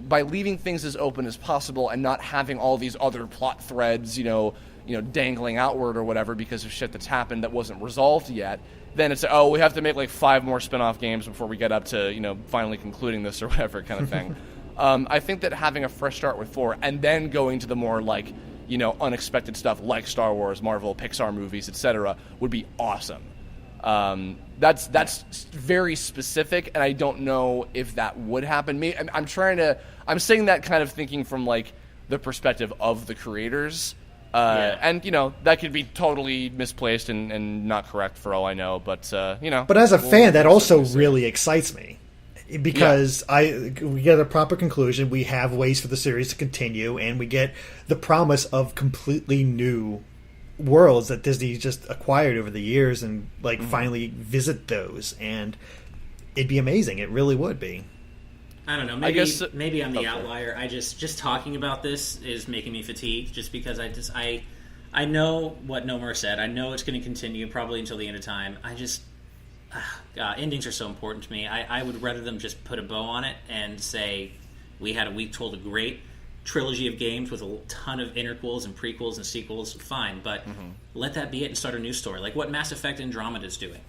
by leaving things as open as possible and not having all these other plot threads dangling outward or whatever because of shit that's happened that wasn't resolved yet, then it's, oh, we have to make like 5 more spin-off games before we get up to finally concluding this or whatever kind of thing. I think that having a fresh start with 4 and then going to the more like unexpected stuff like Star Wars, Marvel, Pixar movies, etc., would be awesome. That's very specific, and I don't know if that would happen. I'm saying that kind of thinking from like the perspective of the creators, and that could be totally misplaced and not correct for all I know. But But as a fan, that also really excites me. Because we get a proper conclusion, we have ways for the series to continue, and we get the promise of completely new worlds that Disney just acquired over the years, and finally visit those, and it'd be amazing. It really would be. I don't know. Maybe I'm the outlier. I just talking about this is making me fatigued, just because I know what Nomura said. I know it's going to continue probably until the end of time. Endings are so important to me. I would rather them just put a bow on it and say, we told a great trilogy of games with a ton of interquels and prequels and sequels, fine, but let that be it and start a new story, like what Mass Effect Andromeda is doing.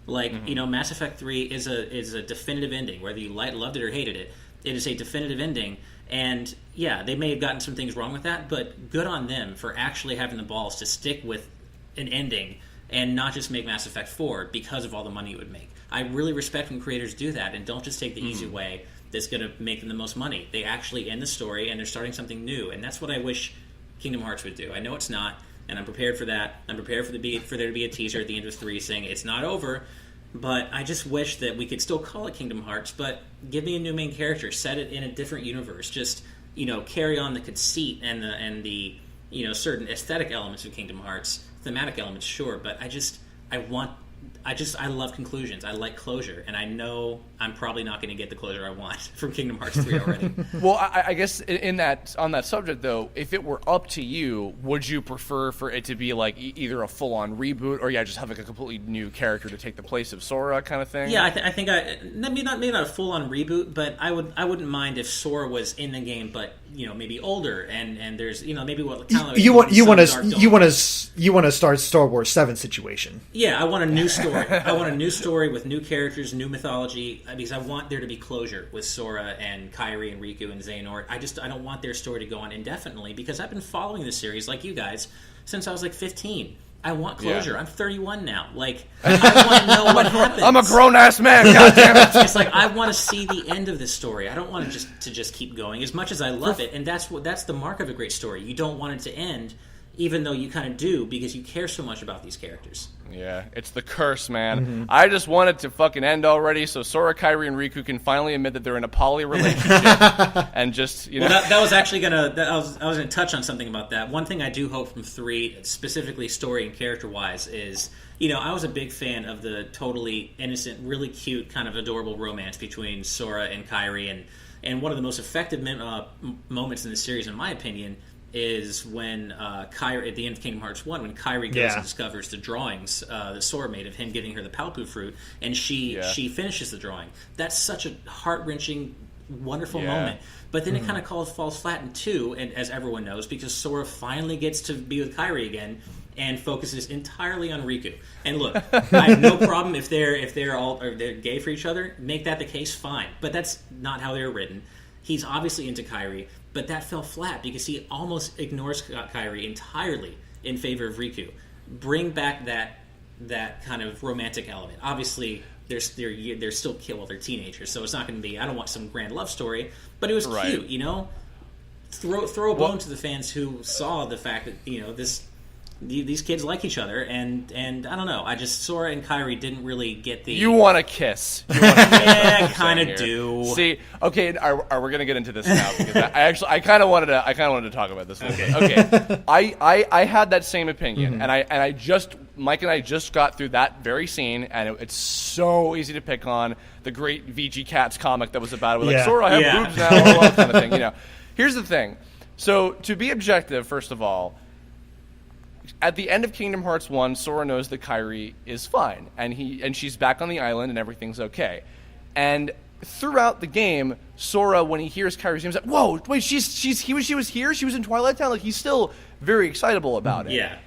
Like, Mass Effect 3 is a definitive ending, whether you loved it or hated it. It is a definitive ending, and yeah, they may have gotten some things wrong with that, but good on them for actually having the balls to stick with an ending and not just make Mass Effect 4 because of all the money it would make. I really respect when creators do that and don't just take the easy way that's going to make them the most money. They actually end the story and they're starting something new, and that's what I wish Kingdom Hearts would do. I know it's not, and I'm prepared for that. I'm prepared for there to be a teaser at the end of 3 saying it's not over, but I just wish that we could still call it Kingdom Hearts, but give me a new main character, set it in a different universe, just carry on the conceit and the certain aesthetic elements of Kingdom Hearts, thematic elements, sure, but I love conclusions. I like closure, and I know I'm probably not going to get the closure I want from Kingdom Hearts 3 already. Well, I guess on that subject, though, if it were up to you, would you prefer for it to be like either a full-on reboot or just have like a completely new character to take the place of Sora kind of thing? Yeah, I think maybe not a full-on reboot, but I wouldn't mind if Sora was in the game, but maybe older and there's maybe what kind of you want to start Star Wars 7 situation. Yeah, I want a new story. I want a new story with new characters, new mythology, because I want there to be closure with Sora and Kairi and Riku and Xehanort. I don't want their story to go on indefinitely, because I've been following this series, like you guys, since I was like 15. I want closure. Yeah. I'm 31 now. Like, I want to know what happens. I'm a grown-ass man, goddammit. It's like, I want to see the end of this story. I don't want to just keep going, as much as I love it, and that's the mark of a great story. You don't want it to end, even though you kind of do, because you care so much about these characters. Yeah, it's the curse, man. I just want it to fucking end already so Sora, Kairi, and Riku can finally admit that they're in a poly relationship and just, Well, that was actually I was going to touch on something about that. One thing I do hope from 3, specifically story and character-wise, is, I was a big fan of the totally innocent, really cute, kind of adorable romance between Sora and Kairi, and one of the most effective moments in the series, in my opinion, is when Kairi, at the end of Kingdom Hearts 1, when Kairi goes and discovers the drawings that Sora made of him giving her the Palpu fruit, and she finishes the drawing. That's such a heart-wrenching, wonderful moment. But then it kind of falls flat in 2, and as everyone knows, because Sora finally gets to be with Kairi again and focuses entirely on Riku. And look, I have no problem if they're gay for each other. Make that the case, fine. But that's not how they're written. He's obviously into Kairi, but that fell flat because he almost ignores Kairi entirely in favor of Riku. Bring back that kind of romantic element. Obviously, they're still they're teenagers, so it's not going to be. I don't want some grand love story, but it was cute, Throw a bone to the fans who saw the fact that these kids like each other, and I don't know. Sora and Kairi didn't really get the. You want to kiss? Yeah, I kind of do. See, okay, are we gonna get into this now? Because I kind of wanted to talk about this. Okay. I had that same opinion, and Mike and I just got through that very scene, and it's so easy to pick on the great VG Cats comic that was about it. Like Sora, I have boobs now, all that kind of thing. Here's the thing. So to be objective, first of all. At the end of Kingdom Hearts 1, Sora knows that Kairi is fine, and she's back on the island, and everything's okay. And throughout the game, Sora, when he hears Kairi's name, he's like, "Whoa, wait, she was here? She was in Twilight Town?" Like, he's still very excitable about it. Yeah.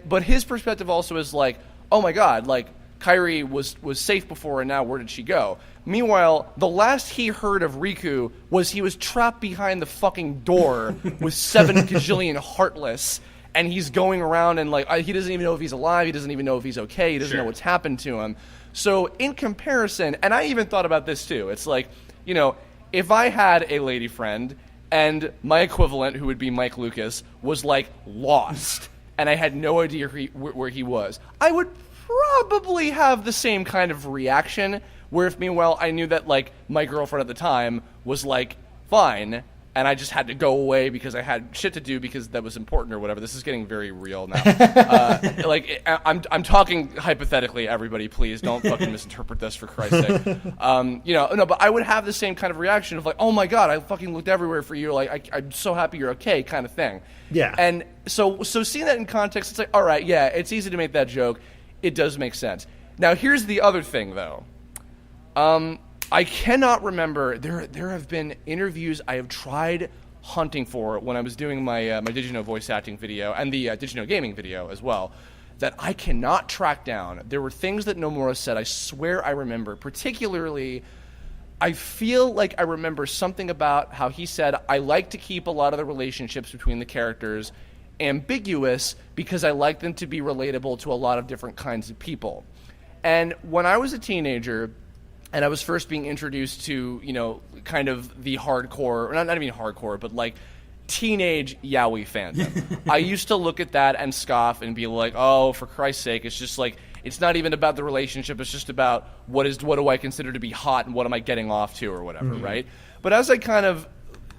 But his perspective also is like, "Oh my God, like Kairi was safe before, and now where did she go?" Meanwhile, the last he heard of Riku was he was trapped behind the fucking door with 7 gajillion Heartless. And he's going around and, he doesn't even know if he's alive. He doesn't even know if he's okay. He doesn't know what's happened to him. So in comparison, and I even thought about this too. It's like, if I had a lady friend and my equivalent, who would be Mike Lucas, was, lost, and I had no idea where he was, I would probably have the same kind of reaction, where if meanwhile I knew that, my girlfriend at the time was, fine, and I just had to go away because I had shit to do because that was important or whatever. This is getting very real now. I'm talking hypothetically, everybody, please don't fucking misinterpret this for Christ's sake. But I would have the same kind of reaction of oh my God, I fucking looked everywhere for you. I'm so happy you're okay kind of thing. Yeah. And so seeing that in context, it's all right, yeah, it's easy to make that joke. It does make sense. Now, here's the other thing, though. I cannot remember. There have been interviews. I have tried hunting for when I was doing my my Digino voice acting video and the Digino gaming video as well, that I cannot track down. There were things that Nomura said, I swear I remember, particularly I feel like I remember something about how he said, I like to keep a lot of the relationships between the characters ambiguous because I like them to be relatable to a lot of different kinds of people. And when I was a teenager and I was first being introduced to, you know, kind of the hardcore, or not even hardcore, but like teenage yaoi fandom, I used to look at that and scoff and be like, oh, for Christ's sake, it's just like, it's not even about the relationship, it's just about what do I consider to be hot and what am I getting off to or whatever, right? But as I kind of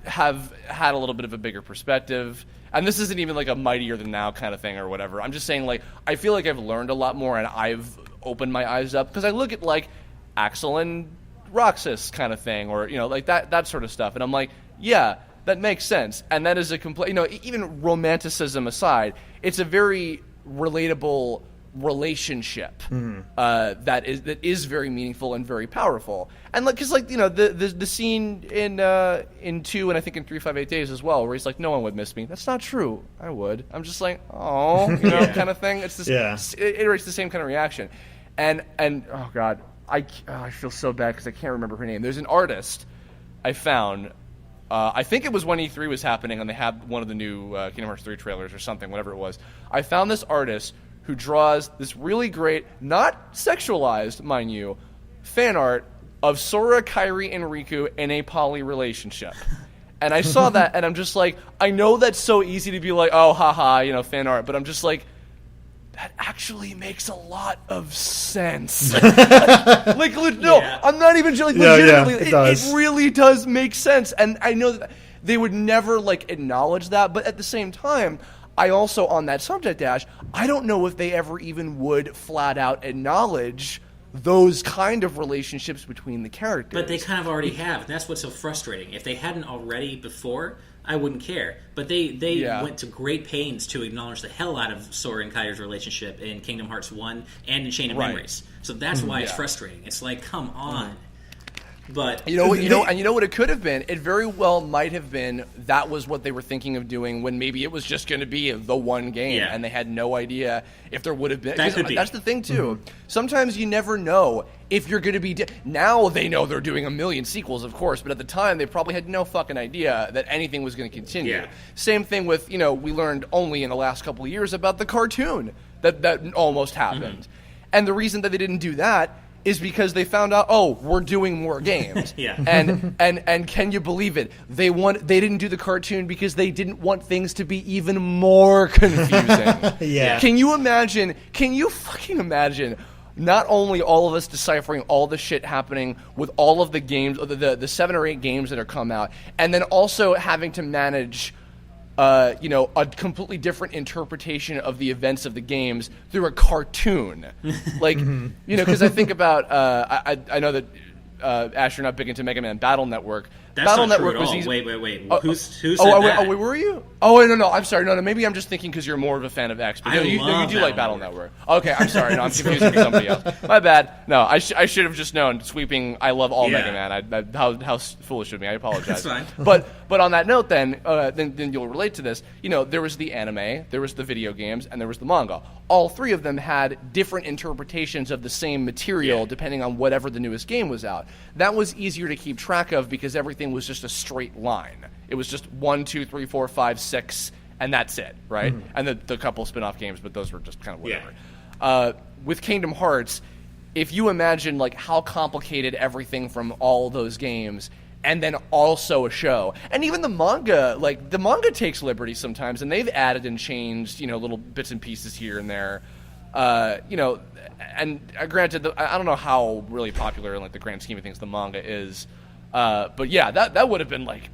have had a little bit of a bigger perspective, and this isn't even like a mightier than now kind of thing or whatever, I'm just saying, like, I feel like I've learned a lot more and I've opened my eyes up, because I look at like Axel and Roxas kind of thing, or, you know, like that sort of stuff, and I'm like, yeah, that makes sense. And that is a complete, you know, even romanticism aside, it's a very relatable relationship that is very meaningful and very powerful. And like, because like, you know, the scene in 2 and I think in 358 Days as well, where he's like, no one would miss me. That's not true. I would. I'm just like, oh, you know, kind of thing. It's this, it iterates the same kind of reaction. And oh god, I feel so bad because I can't remember her name. There's an artist I found. I think it was when E3 was happening and they had one of the new Kingdom Hearts 3 trailers or something, whatever it was. I found this artist who draws this really great, not sexualized, mind you, fan art of Sora, Kairi, and Riku in a poly relationship. And I saw that, and I'm just like, I know that's so easy to be like, oh, haha, you know, fan art, but I'm just like, that actually makes a lot of sense. Like, no, yeah. I'm not even like, legitimately, it really does make sense. And I know that they would never, like, acknowledge that, but at the same time, I also, on that subject, Ash, I don't know if they ever even would flat out acknowledge those kind of relationships between the characters. But they kind of already have, and that's what's so frustrating. If they hadn't already before, I wouldn't care. But they went to great pains to acknowledge the hell out of Sora and Kairi's relationship in Kingdom Hearts 1 and in Chain of Memories. So that's why it's frustrating. It's like, come on. But you know what it could have been? It very well might have been that was what they were thinking of doing when maybe it was just going to be the one game and they had no idea if there would have been. That could be. That's the thing too. Sometimes you never know if you're going to be. Now they know they're doing a million sequels, of course, but at the time they probably had no fucking idea that anything was going to continue. Yeah. Same thing with, you know, we learned only in the last couple of years about the cartoon that almost happened, and the reason that they didn't do that is because they found out, oh, we're doing more games. And can you believe it? They didn't do the cartoon because they didn't want things to be even more confusing. Can you fucking imagine not only all of us deciphering all the shit happening with all of the games, the 7 or 8 games that are come out, and then also having to manage you know, a completely different interpretation of the events of the games through a cartoon. Like, you know, because I think about, I know that, Ash, you're not big into Mega Man Battle Network. That's Battle not Network true at all. was Wait. Who said that? Wait, were you? Oh, no, I'm sorry. No, maybe I'm just thinking because you're more of a fan of X. But you do like Battle Network. Okay, I'm sorry. No, I'm confusing with somebody else. My bad. No, I should have just known. Sweeping, I love all Mega Man. How foolish of me. I apologize. That's fine. But on that note, then you'll relate to this. You know, there was the anime, there was the video games, and there was the manga. All three of them had different interpretations of the same material depending on whatever the newest game was out. That was easier to keep track of because everything was just a straight line. It was just 1, 2, 3, 4, 5, 6, and that's it, right? And the couple spin-off games, but those were just kind of whatever. With Kingdom Hearts, if you imagine like how complicated everything from all those games, and then also a show, and even the manga, like the manga takes liberties sometimes, and they've added and changed, you know, little bits and pieces here and there, you know. And granted, I don't know how really popular in like the grand scheme of things the manga is, but yeah, that would have been like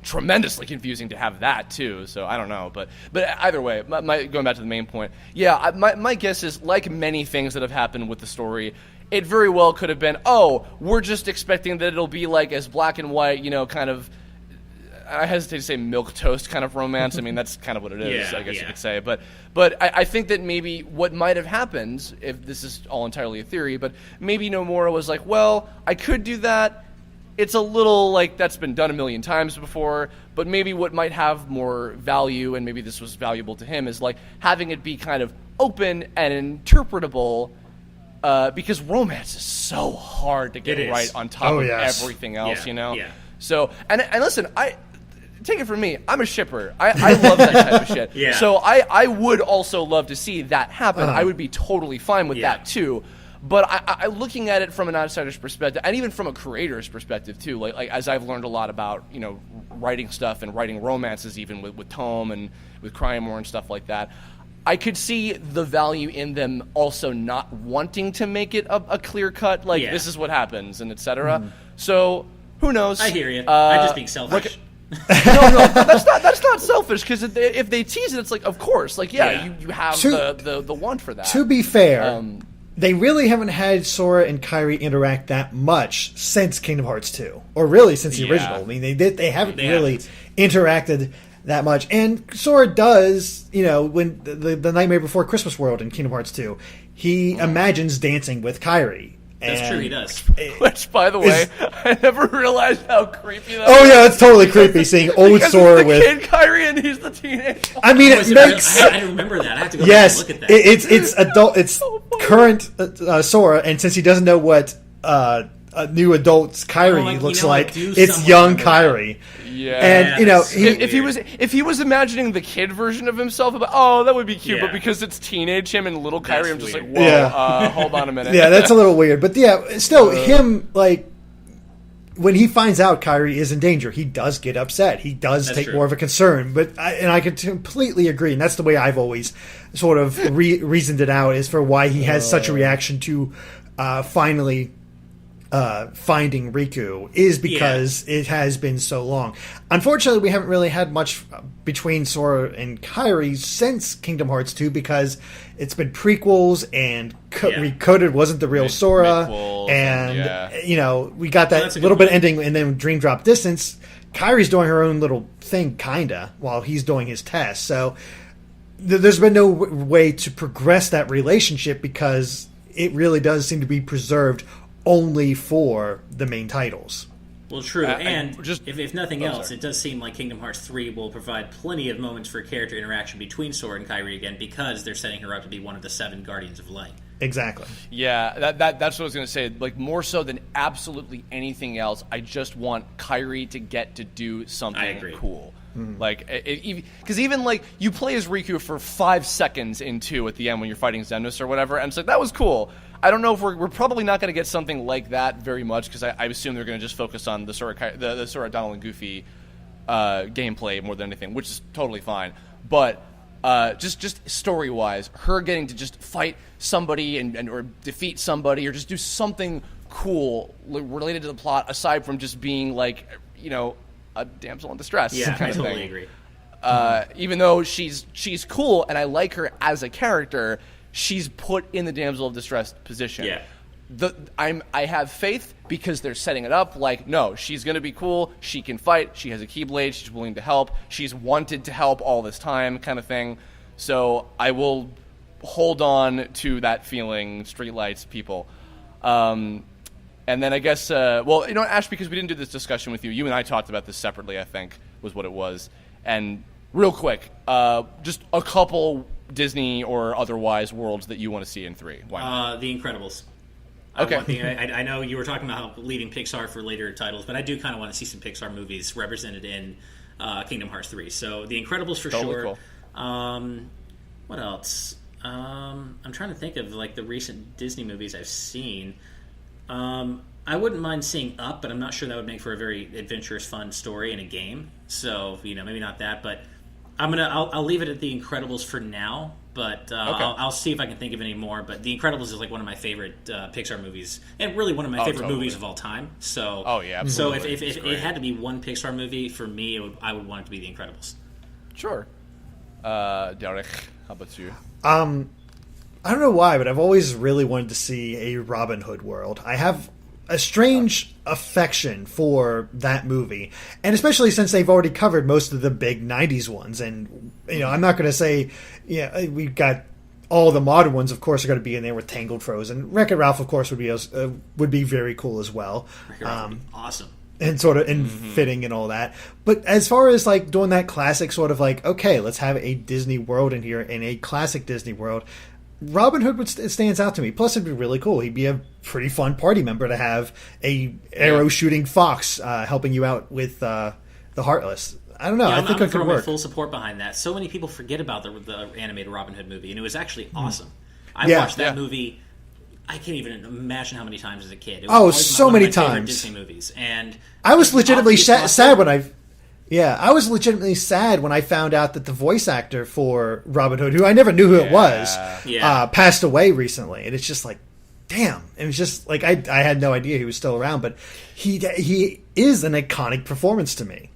tremendously confusing to have that too. So I don't know, but either way, going back to the main point, my guess is, like many things that have happened with the story, it very well could have been, oh, we're just expecting that it'll be like as black and white, you know, kind of, I hesitate to say milquetoast kind of romance. I mean, that's kind of what it is, I guess you could say. But I think that maybe what might have happened, if this is all entirely a theory, but maybe Nomura was like, well, I could do that, it's a little like that's been done a million times before, but maybe what might have more value, and maybe this was valuable to him, is like having it be kind of open and interpretable, because romance is so hard to get right on top of everything else, you know? Yeah. So, and listen, take it from me, I'm a shipper. I love that type of shit. Yeah. So I would also love to see that happen. I would be totally fine with that too. But I looking at it from an outsider's perspective, and even from a creator's perspective too, like as I've learned a lot about, you know, writing stuff and writing romances, even with Tome and with Cryamore and stuff like that, I could see the value in them also not wanting to make it a clear cut, like this is what happens and etc. So who knows? I hear you. I'm just being selfish. No, that's not selfish, because if they tease it, it's like, of course, like you have the want for that. To be fair, they really haven't had Sora and Kairi interact that much since Kingdom Hearts 2, or really since the original. I mean, they haven't really interacted that much. And Sora does, you know, when the Nightmare Before Christmas world in Kingdom Hearts 2, he imagines dancing with Kairi. That's true, he does. Which, by the way, I never realized how creepy that was. Oh, yeah, it's totally creepy seeing old Sora with... kid Kairi and he's the teenage. I mean, it makes... I remember that. I have to go back and look at that. It's adult... It's current Sora, and since he doesn't know what a new adult's Kairi looks like, it's young Kairi. Yeah, and you know, if he was imagining the kid version of himself, that would be cute. But because it's teenage him and little Kairi, I'm just like, whoa, hold on a minute. Yeah, that's a little weird. But yeah, still, him like when he finds out Kairi is in danger, he does get upset. He does take more of a concern. But I can completely agree, and that's the way I've always sort of reasoned it out, is for why he has such a reaction to finally. Finding Riku is because it has been so long. Unfortunately, we haven't really had much between Sora and Kairi since Kingdom Hearts 2, because it's been prequels and Recoded wasn't the real Sora, and you know, we got that little bit ending, and then Dream Drop Distance. Kairi's doing her own little thing, kinda, while he's doing his test. So there's been no way to progress that relationship, because it really does seem to be preserved only for the main titles. Well, true, and if nothing else, it does seem like Kingdom Hearts 3 will provide plenty of moments for character interaction between Sora and Kairi again, because they're setting her up to be one of the 7 Guardians of Light. Exactly. Yeah, that's what I was going to say. Like, more so than absolutely anything else, I just want Kairi to get to do something cool. Mm-hmm. Like, because even like you play as Riku for 5 seconds in 2 at the end when you're fighting Xemnas or whatever, and it's like, that was cool. I don't know if we're probably not going to get something like that very much, because I assume they're going to just focus on the Sora, Donald, and Goofy gameplay more than anything, which is totally fine. But just story wise, her getting to just fight somebody and or defeat somebody or just do something cool related to the plot, aside from just being like, you know, a damsel in distress. Yeah, kind I of totally thing. agree. Even though she's cool and I like her as a character, she's put in the damsel of distress position. Yeah. I have faith because they're setting it up like, no, she's going to be cool, she can fight, she has a Keyblade, she's willing to help, she's wanted to help all this time, kind of thing. So I will hold on to that feeling, Streetlights people. And then I guess, well, you know, Ash, because we didn't do this discussion with you, you and I talked about this separately, I think, was what it was. And real quick, just a couple Disney or otherwise worlds that you want to see in 3. Why not? The Incredibles. Okay. I know you were talking about how leaving Pixar for later titles, but I do kind of want to see some Pixar movies represented in Kingdom Hearts 3. So The Incredibles for sure. Cool. What else? I'm trying to think of like the recent Disney movies I've seen. I wouldn't mind seeing Up, but I'm not sure that would make for a very adventurous, fun story in a game. So, you know, maybe not that, but I'll leave it at The Incredibles for now. But I'll see if I can think of any more. But The Incredibles is like one of my favorite Pixar movies, and really one of my favorite movies of all time. So, absolutely. So if it had to be one Pixar movie for me, I would want it to be The Incredibles. Sure. Derek, how about you? I don't know why, but I've always really wanted to see a Robin Hood world. I have a strange affection for that movie, and especially since they've already covered most of the big 90s ones. And, you know, I'm not going to say, yeah, we've got all the modern ones, of course, are going to be in there with Tangled, Frozen. Wreck-It Ralph, of course, would be very cool as well. Wreck-It Ralph would be awesome. and sort of in fitting and all that. But as far as like doing that classic sort of like, okay, let's have a Disney world in here, in a classic Disney world, Robin Hood stands out to me. Plus, it'd be really cool. He'd be a pretty fun party member to have a arrow shooting fox helping you out with the Heartless. I don't know. I think it could work. Full support behind that. So many people forget about the animated Robin Hood movie, and it was actually awesome. I watched that movie. I can't even imagine how many times as a kid. It was so many times. Disney movies, and I was legitimately sad when I was legitimately sad when I found out that the voice actor for Robin Hood, who I never knew who it was, passed away recently, and it's just like, damn. It was just like I had no idea he was still around, but he is an iconic performance to me.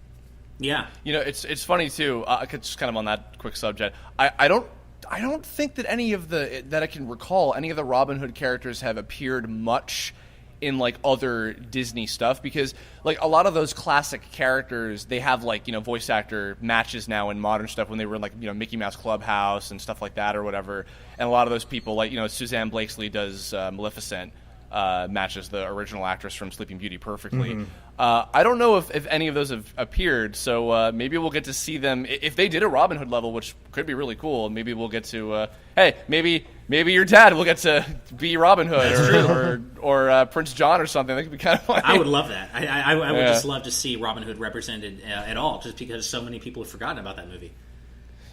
Yeah, it's funny too. Just kind of on that quick subject, I don't think that that I can recall any of the Robin Hood characters have appeared much in like other Disney stuff, because like a lot of those classic characters, they have like voice actor matches now in modern stuff when they were in like Mickey Mouse Clubhouse and stuff like that or whatever. And a lot of those people, like Suzanne Blakesley does Maleficent, matches the original actress from Sleeping Beauty perfectly. I don't know if any of those have appeared, so maybe we'll get to see them if they did a Robin Hood level, which could be really cool. Maybe we'll get to hey, maybe your dad will get to be Robin Hood or Prince John or something. That could be kind of funny. I would love that. I would just love to see Robin Hood represented at all, just because so many people have forgotten about that movie.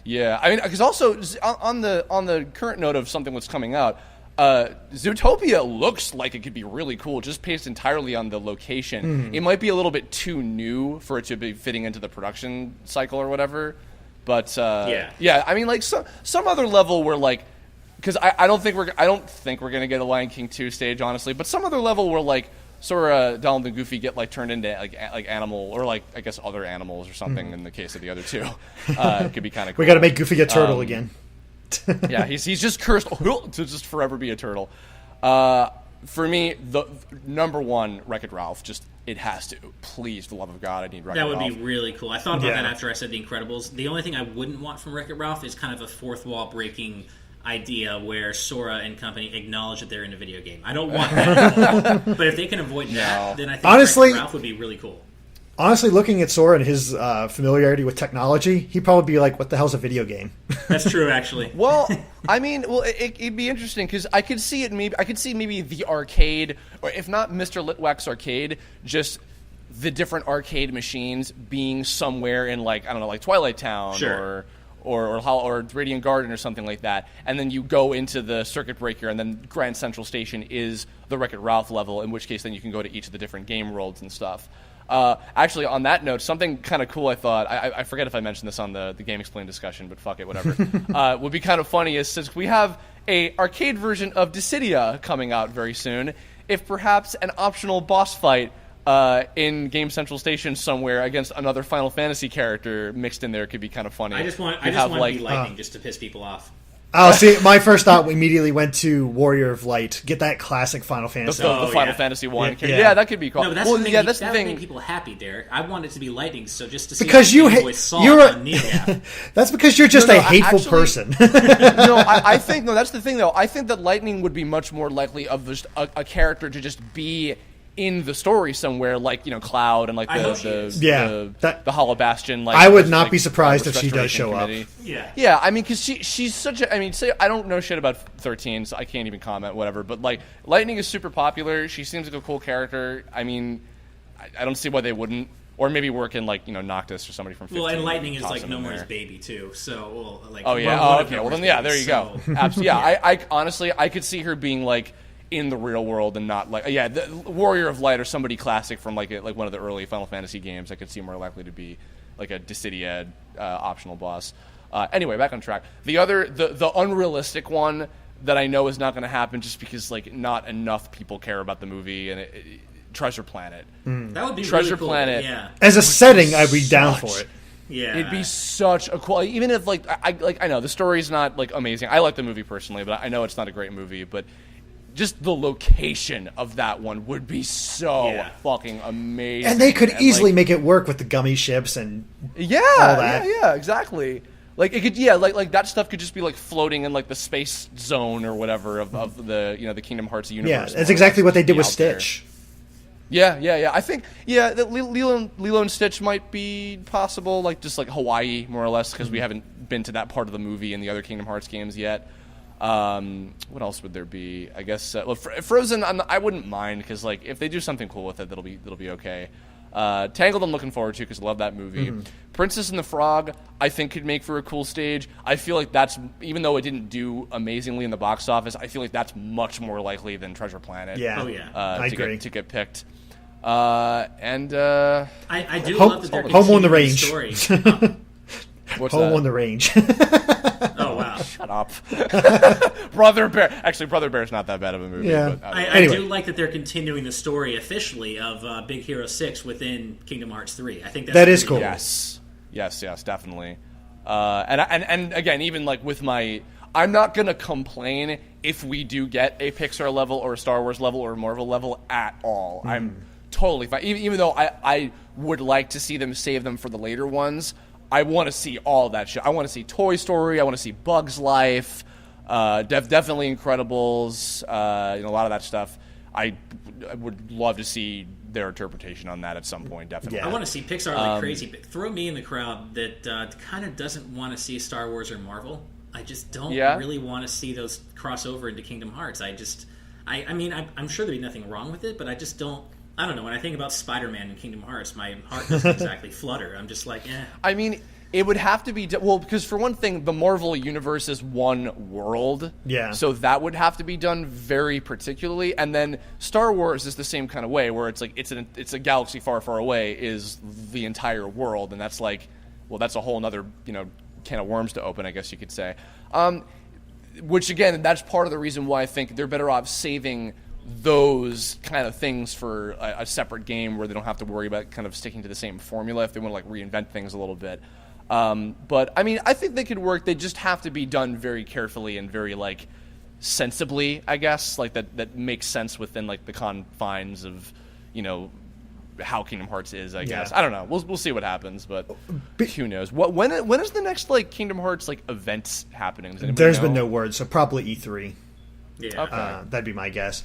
Yeah, I mean, because also on the current note of something that's coming out, Zootopia looks like it could be really cool, just based entirely on the location. It might be a little bit too new for it to be fitting into the production cycle or whatever. But yeah, I mean, like some other level where like, because I don't think we're gonna get a Lion King 2 stage, honestly. But some other level where like Sora, Donald, and Goofy get like turned into like animal, or like I guess other animals or something. In the case of the other two, it could be kind of cool. We got to make Goofy a turtle again. Yeah, he's just cursed to just forever be a turtle. For me, the number one, Wreck-It Ralph. Just it has to. Please, for the love of God, I need Wreck-It Ralph. That would be really cool. I thought about that after I said The Incredibles. The only thing I wouldn't want from Wreck-It Ralph is kind of a fourth wall breaking idea where Sora and company acknowledge that they're in a video game. I don't want that at all. But if they can avoid that, then I think Wreck-It Ralph would be really cool. Honestly, looking at Sora and his familiarity with technology, he'd probably be like, what the hell's a video game? That's true, actually. Well, I mean, it'd be interesting, because I could see maybe the arcade, or if not Mr. Litwack's arcade, just the different arcade machines being somewhere in, like, I don't know, like Twilight Town, sure. or Radiant Garden or something like that, and then you go into the circuit breaker, and then Grand Central Station is the Wreck-It Ralph level, in which case then you can go to each of the different game worlds and stuff. Actually, on that note, something kind of cool I thought, I forget if I mentioned this on the Game Explain discussion, but fuck it, whatever, would be kind of funny is, since we have a arcade version of Dissidia coming out very soon, if perhaps an optional boss fight in Game Central Station somewhere against another Final Fantasy character mixed in there could be kind of funny. I just want to be Lightning just to piss people off. Oh, see, my first thought immediately went to Warrior of Light. Get that classic Final Fantasy. The Final Fantasy one. Yeah, that could be cool. No, but that's the thing. Make people happy, Derek. I want it to be Lightning, so just to see because you're that's because you're just a hateful person. I think that's the thing though. I think that Lightning would be much more likely of just a character to just be in the story somewhere, like Cloud and like the Hollow Bastion. Like, I would not be surprised if she does show up. Yeah. I mean, because she's such a. I mean, say I don't know shit about 13, so I can't even comment. Whatever, but like Lightning is super popular. She seems like a cool character. I mean, I don't see why they wouldn't. Or maybe work in like Noctis or somebody from 15. Well, and Lightning is like Nomore's baby too. So okay. Well, then there you go. Absolutely. Yeah, I honestly I could see her being like in the real world and not like the Warrior of Light or somebody classic from like one of the early Final Fantasy games. I could see more likely to be like a Dissidia optional boss. Anyway, back on track. The unrealistic one that I know is not going to happen just because like not enough people care about the movie, and Treasure Planet. That would be Treasure really cool. Planet. Yeah. As a setting, I'd be down for it. Yeah, it'd be such a cool. Even if I know the story's not like amazing. I like the movie personally, but I know it's not a great movie. But just the location of that one would be so fucking amazing. And they could easily make it work with the gummy ships and all that. Yeah, exactly. Like it could, like that stuff could just be like floating in like the space zone or whatever of the the Kingdom Hearts universe. Yeah, that's exactly what they did with Stitch. Yeah. I think that Lilo and Stitch might be possible, like just like Hawaii, more or less, because we haven't been to that part of the movie in the other Kingdom Hearts games yet. What else would there be? I guess Frozen. I wouldn't mind because like if they do something cool with it, that'll be okay. Tangled, I'm looking forward to because I love that movie. Princess and the Frog, I think could make for a cool stage. I feel like that's, even though it didn't do amazingly in the box office, I feel like that's much more likely than Treasure Planet. Yeah, I agree. To get picked. I do love that they're Home on the Range. Story. What's Home that? on the Range. Oh wow! Shut up. Brother Bear. Actually, Brother Bear's not that bad of a movie. Yeah. But, I do like that they're continuing the story officially of Big Hero 6 within Kingdom Hearts 3. I think that is cool. Yes, definitely. And again, even like with I'm not gonna complain if we do get a Pixar level or a Star Wars level or a Marvel level at all. I'm totally fine. Even though I would like to see them save them for the later ones. I want to see all that shit. I want to see Toy Story. I want to see Bug's Life. Definitely Incredibles. A lot of that stuff. I would love to see their interpretation on that at some point. Definitely. I want to see Pixar like crazy. But throw me in the crowd that kind of doesn't want to see Star Wars or Marvel. I just don't really want to see those cross over into Kingdom Hearts. I'm sure there'd be nothing wrong with it, but I just don't. I don't know. When I think about Spider-Man in Kingdom Hearts, my heart doesn't exactly flutter. I'm just like, eh. I mean, it would have to be... because for one thing, the Marvel Universe is one world. Yeah. So that would have to be done very particularly. And then Star Wars is the same kind of way, where it's like it's a galaxy far, far away is the entire world. And that's like... Well, that's a whole other, can of worms to open, I guess you could say. Which, again, that's part of the reason why I think they're better off saving those kind of things for a separate game where they don't have to worry about kind of sticking to the same formula if they want to like reinvent things a little bit. But I mean, I think they could work. They just have to be done very carefully and very like sensibly, I guess, like that makes sense within like the confines of how Kingdom Hearts is, I guess. I don't know. We'll see what happens, but who knows? When is the next like Kingdom Hearts like event happening? Does anybody There's know? been no word, so probably E3. Yeah. Okay. That'd be my guess.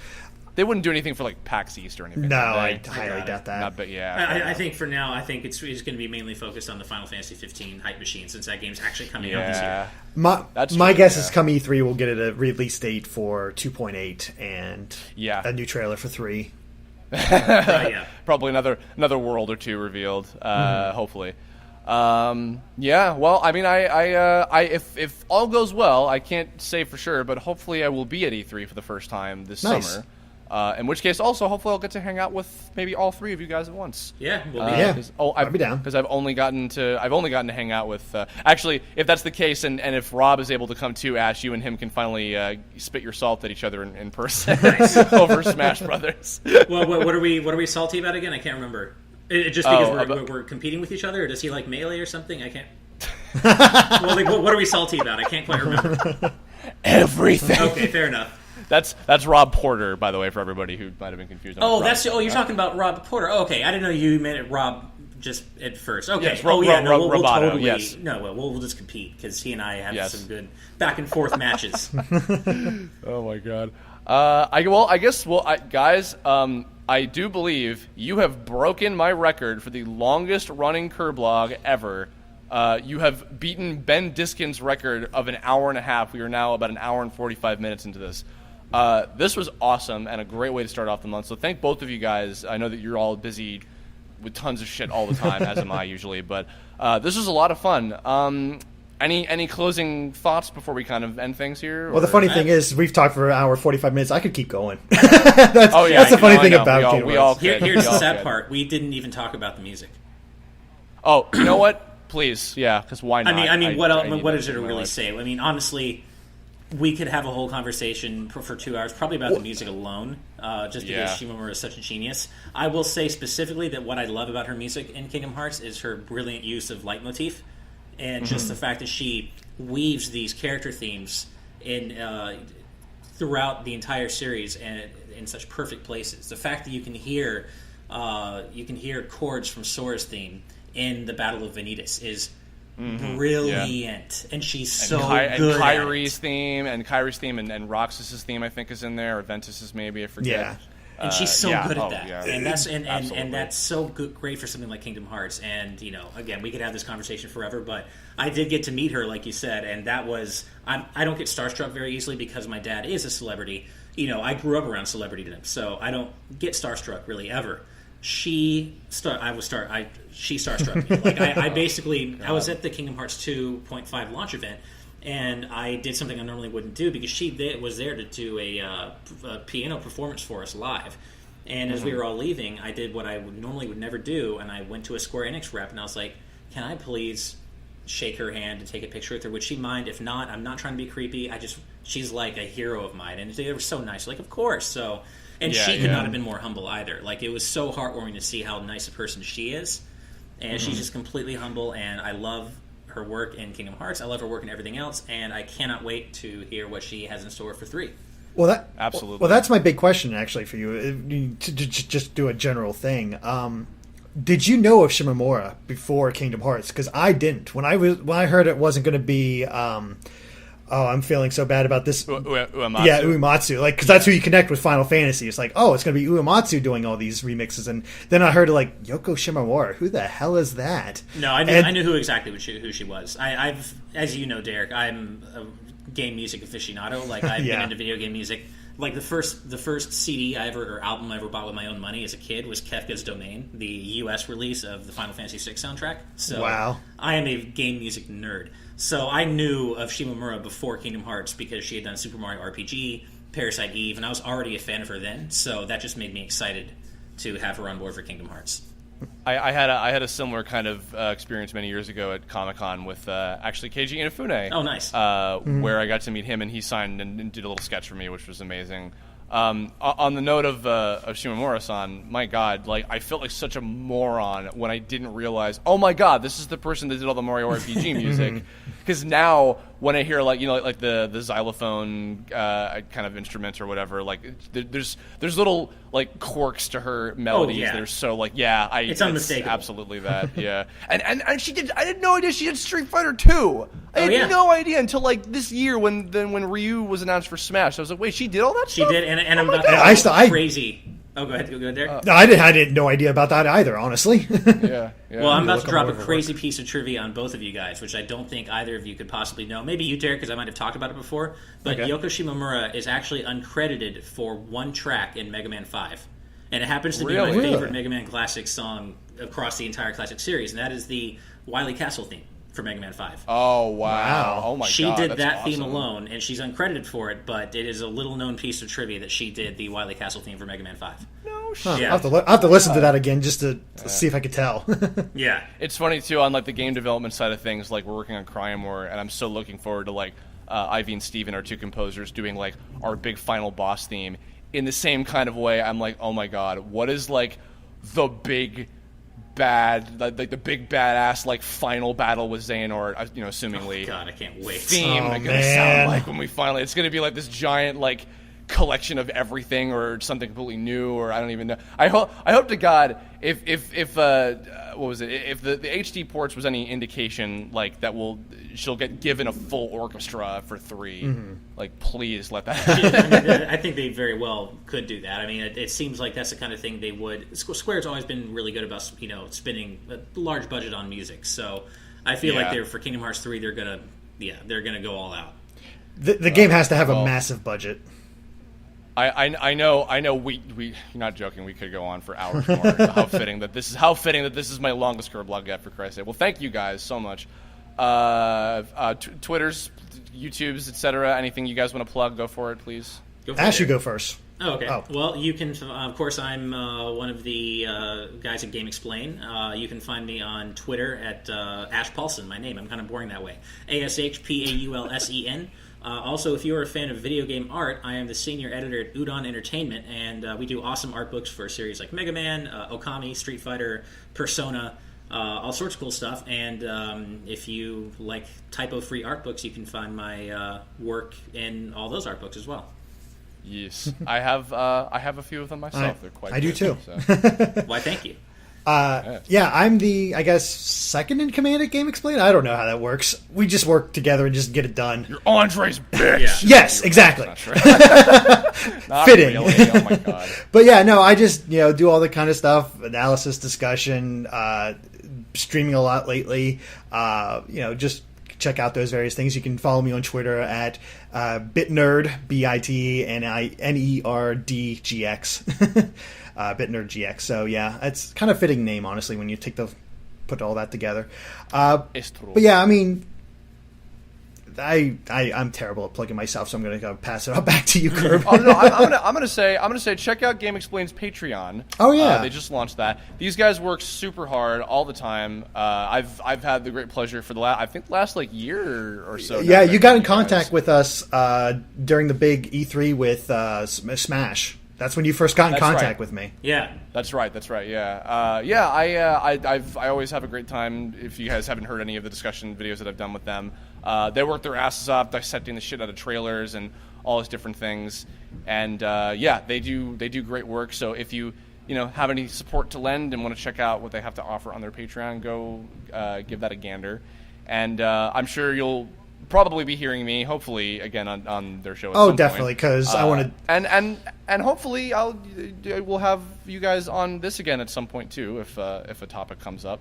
They wouldn't do anything for like PAX East or anything. No, like I highly doubt that. But yeah, I think for now, I think it's going to be mainly focused on the Final Fantasy 15 hype machine since that game's actually coming out this year. My guess is come E3 we'll get a release date for 2.8 and a new trailer for 3. Probably another world or two revealed. Hopefully. Well, I mean, I if all goes well, I can't say for sure, but hopefully I will be at E3 for the first time this summer. In which case, also, hopefully I'll get to hang out with maybe all three of you guys at once. Yeah, we'll be I'll be down. Because I've only gotten to hang out with. Actually, if that's the case, and if Rob is able to come too, Ash, you and him can finally spit your salt at each other in person over Smash Brothers. Well, what are we salty about again? I can't remember. It just because we're competing with each other, or does he like Melee or something? I can't. Well, like, what are we salty about? I can't quite remember. Everything. Okay, fair enough. That's Rob Porter, by the way, for everybody who might have been confused. You're talking about Rob Porter. Oh, okay, I didn't know you meant it Rob just at first. Okay. Yes, we'll Roboto, totally. Yes. No, we'll just compete because he and I have some good back and forth matches. Oh my god. Guys, I do believe you have broken my record for the longest running Kirblog ever. You have beaten Ben Diskin's record of an hour and a half. We are now about an hour and 45 minutes into this. This was awesome and a great way to start off the month. So thank both of you guys. I know that you're all busy with tons of shit all the time, as am I usually. But this was a lot of fun. Any closing thoughts before we kind of end things here? Well, the funny thing is, we've talked for an hour 45 minutes. I could keep going. That's the funny thing about Kingdom Hearts. Here's the sad part. We didn't even talk about the music. Oh, you know what? Please, because why not? I mean, what does it really say? I mean, honestly, we could have a whole conversation for 2 hours, probably about the music alone, just because Shimomura is such a genius. I will say specifically that what I love about her music in Kingdom Hearts is her brilliant use of leitmotif, and just the fact that she weaves these character themes in throughout the entire series and in such perfect places. The fact that you can hear chords from Sora's theme in the Battle of Vanitas is brilliant, and she's so good. Kyrie's theme and Roxas's theme, I think, is in there, or Ventus's maybe, I forget. Yeah. And she's so good at that, yeah. and that's so good, great for something like Kingdom Hearts. And again, we could have this conversation forever, but I did get to meet her, like you said, and that was I don't get starstruck very easily because my dad is a celebrity. I grew up around celebrritydom, so I don't get starstruck really ever. She starstruck me. Like I basically I was at the Kingdom Hearts 2.5 launch event. And I did something I normally wouldn't do because she was there to do a piano performance for us live. And as we were all leaving, I did what I normally would never do, and I went to a Square Enix rep, and I was like, can I please shake her hand and take a picture with her? Would she mind? If not, I'm not trying to be creepy. She's like a hero of mine. And they were so nice. Like, of course. So, and she could not have been more humble either. Like, it was so heartwarming to see how nice a person she is. And she's just completely humble, and I love her work in Kingdom Hearts. I love her work in everything else, and I cannot wait to hear what she has in store for 3. Absolutely. Well, that's my big question actually for you. To just do a general thing. Did you know of Shimomura before Kingdom Hearts? Because I didn't. When I heard it wasn't going to be. I'm feeling so bad about this. Uematsu. Yeah, Uematsu. Like, because that's who you connect with Final Fantasy. It's like, it's going to be Uematsu doing all these remixes, and then I heard like Yoko Shimomura. Who the hell is that? No, I knew who she was. I've, as you know, Derek, I'm a game music aficionado. Like, I've been into video game music. Like the first CD or album I ever bought with my own money as a kid was Kefka's Domain, the U.S. release of the Final Fantasy VI soundtrack. So wow. I am a game music nerd. So I knew of Shimomura before Kingdom Hearts because she had done Super Mario RPG, Parasite Eve, and I was already a fan of her then. So that just made me excited to have her on board for Kingdom Hearts. I had a similar kind of experience many years ago at Comic-Con with actually Keiji Inafune. Oh, nice. Where I got to meet him, and he signed and did a little sketch for me, which was amazing. On the note of Shimomura-san, my God, like I felt like such a moron when I didn't realize, oh my God, this is the person that did all the Mario RPG music. Because now when I hear like the xylophone kind of instruments or whatever, like there's little like quirks to her melodies that are so it's unmistakable. Absolutely that, yeah. And she did. I had no idea she did Street Fighter 2. I had no idea until like this year when Ryu was announced for Smash. I was like, wait, she did all that stuff? She did, and I'm about to go crazy. Oh, go ahead, Derek. No, I didn't no idea about that either, honestly. Yeah. Well, I'm about to drop a crazy piece of trivia on both of you guys, which I don't think either of you could possibly know. Maybe you, Derek, because I might have talked about it before. But Yoko Shimomura is actually uncredited for one track in Mega Man 5. And it happens to be my favorite Mega Man Classic song across the entire Classic series, and that is the Wily Castle theme for Mega Man 5. Oh, wow. Oh, my God. She did that awesome. theme alone, and she's uncredited for it, but it is a little-known piece of trivia that she did the Wily Castle theme for Mega Man 5. No shit. Huh. Yeah. I'll have to listen to that again just to see if I could tell. Yeah. It's funny, too, on like the game development side of things, like we're working on Cryamore, and I'm so looking forward to like Ivy and Steven, our two composers, doing like our big final boss theme. In the same kind of way, I'm like, oh my God, what is like the big bad, like the big badass like final battle with Xehanort, assumingly. Oh God, I can't wait. Theme gonna sound like when we finally, it's gonna be like this giant like collection of everything or something completely new, or I don't even know. I hope to God if what was it, if the HD ports was any indication, like that she'll get given a full orchestra for 3. Like, please let that happen. I think they very well could do that. I mean, it seems like that's the kind of thing they would. Square's always been really good about spending a large budget on music. So I feel like for Kingdom Hearts 3, they're gonna go all out. The game has to have a massive budget. I know. We you're not joking. We could go on for hours more. How fitting that this is my longest Kirblog yet. For Christ's sake. Well, thank you guys so much. Twitters, YouTubes, etc. Anything you guys want to plug? Go for it, please. Ash, you go first. Oh, okay. Oh. Well, you can. Of course, I'm one of the guys at Game Explain. You can find me on Twitter at Ash Paulsen. My name. I'm kind of boring that way. ASHPAULSEN. Also, if you're a fan of video game art, I am the senior editor at Udon Entertainment, and we do awesome art books for series like Mega Man, Okami, Street Fighter, Persona, all sorts of cool stuff. And if you like typo-free art books, you can find my work in all those art books as well. Yes, I have a few of them myself. They're quite. I do too. So. Why, thank you. Yeah, I'm the, I guess, second in command at Game Explain. I don't know how that works. We just work together and just get it done. You're Andre's bitch. Yeah. Yes, exactly. Not Fitting. Really. Oh my god. But yeah, no, I just do all the kind of stuff, analysis, discussion, streaming a lot lately. Just check out those various things. You can follow me on Twitter at bitnerd, BITNERDGX. BitNerdGX. So yeah, it's kind of a fitting name, honestly, when you put all that together. But yeah, I mean, I'm terrible at plugging myself, so I'm going to go pass it back to you, Kirb. I'm gonna say check out Game Explain's Patreon. Oh yeah, they just launched that. These guys work super hard all the time. I've had the great pleasure for the last like year or so. Yeah, you got in contact with us during the big E3 with Smash. That's when you first got in contact with me. Yeah, that's right. Yeah, I always have a great time. If you guys haven't heard any of the discussion videos that I've done with them, they work their asses off dissecting the shit out of trailers and all those different things. And they do great work. So if you have any support to lend and want to check out what they have to offer on their Patreon, go give that a gander. And I'm sure you'll probably be hearing me, hopefully, again on their show. At some definitely, because I want to, and hopefully we'll have you guys on this again at some point too, if a topic comes up.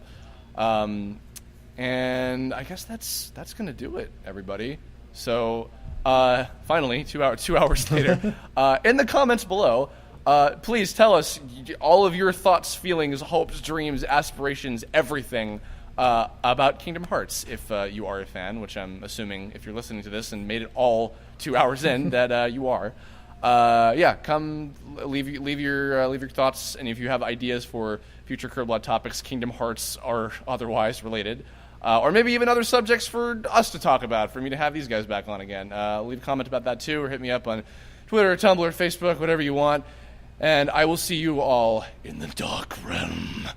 And I guess that's gonna do it, everybody. So finally, 2 hours later, in the comments below, please tell us all of your thoughts, feelings, hopes, dreams, aspirations, everything. About Kingdom Hearts, if you are a fan, which I'm assuming if you're listening to this and made it all 2 hours in, that you are. Come leave your thoughts, and if you have ideas for future Kirblog topics, Kingdom Hearts or otherwise related, or maybe even other subjects for us to talk about, for me to have these guys back on again, leave a comment about that too, or hit me up on Twitter, Tumblr, Facebook, whatever you want, and I will see you all in the dark realm.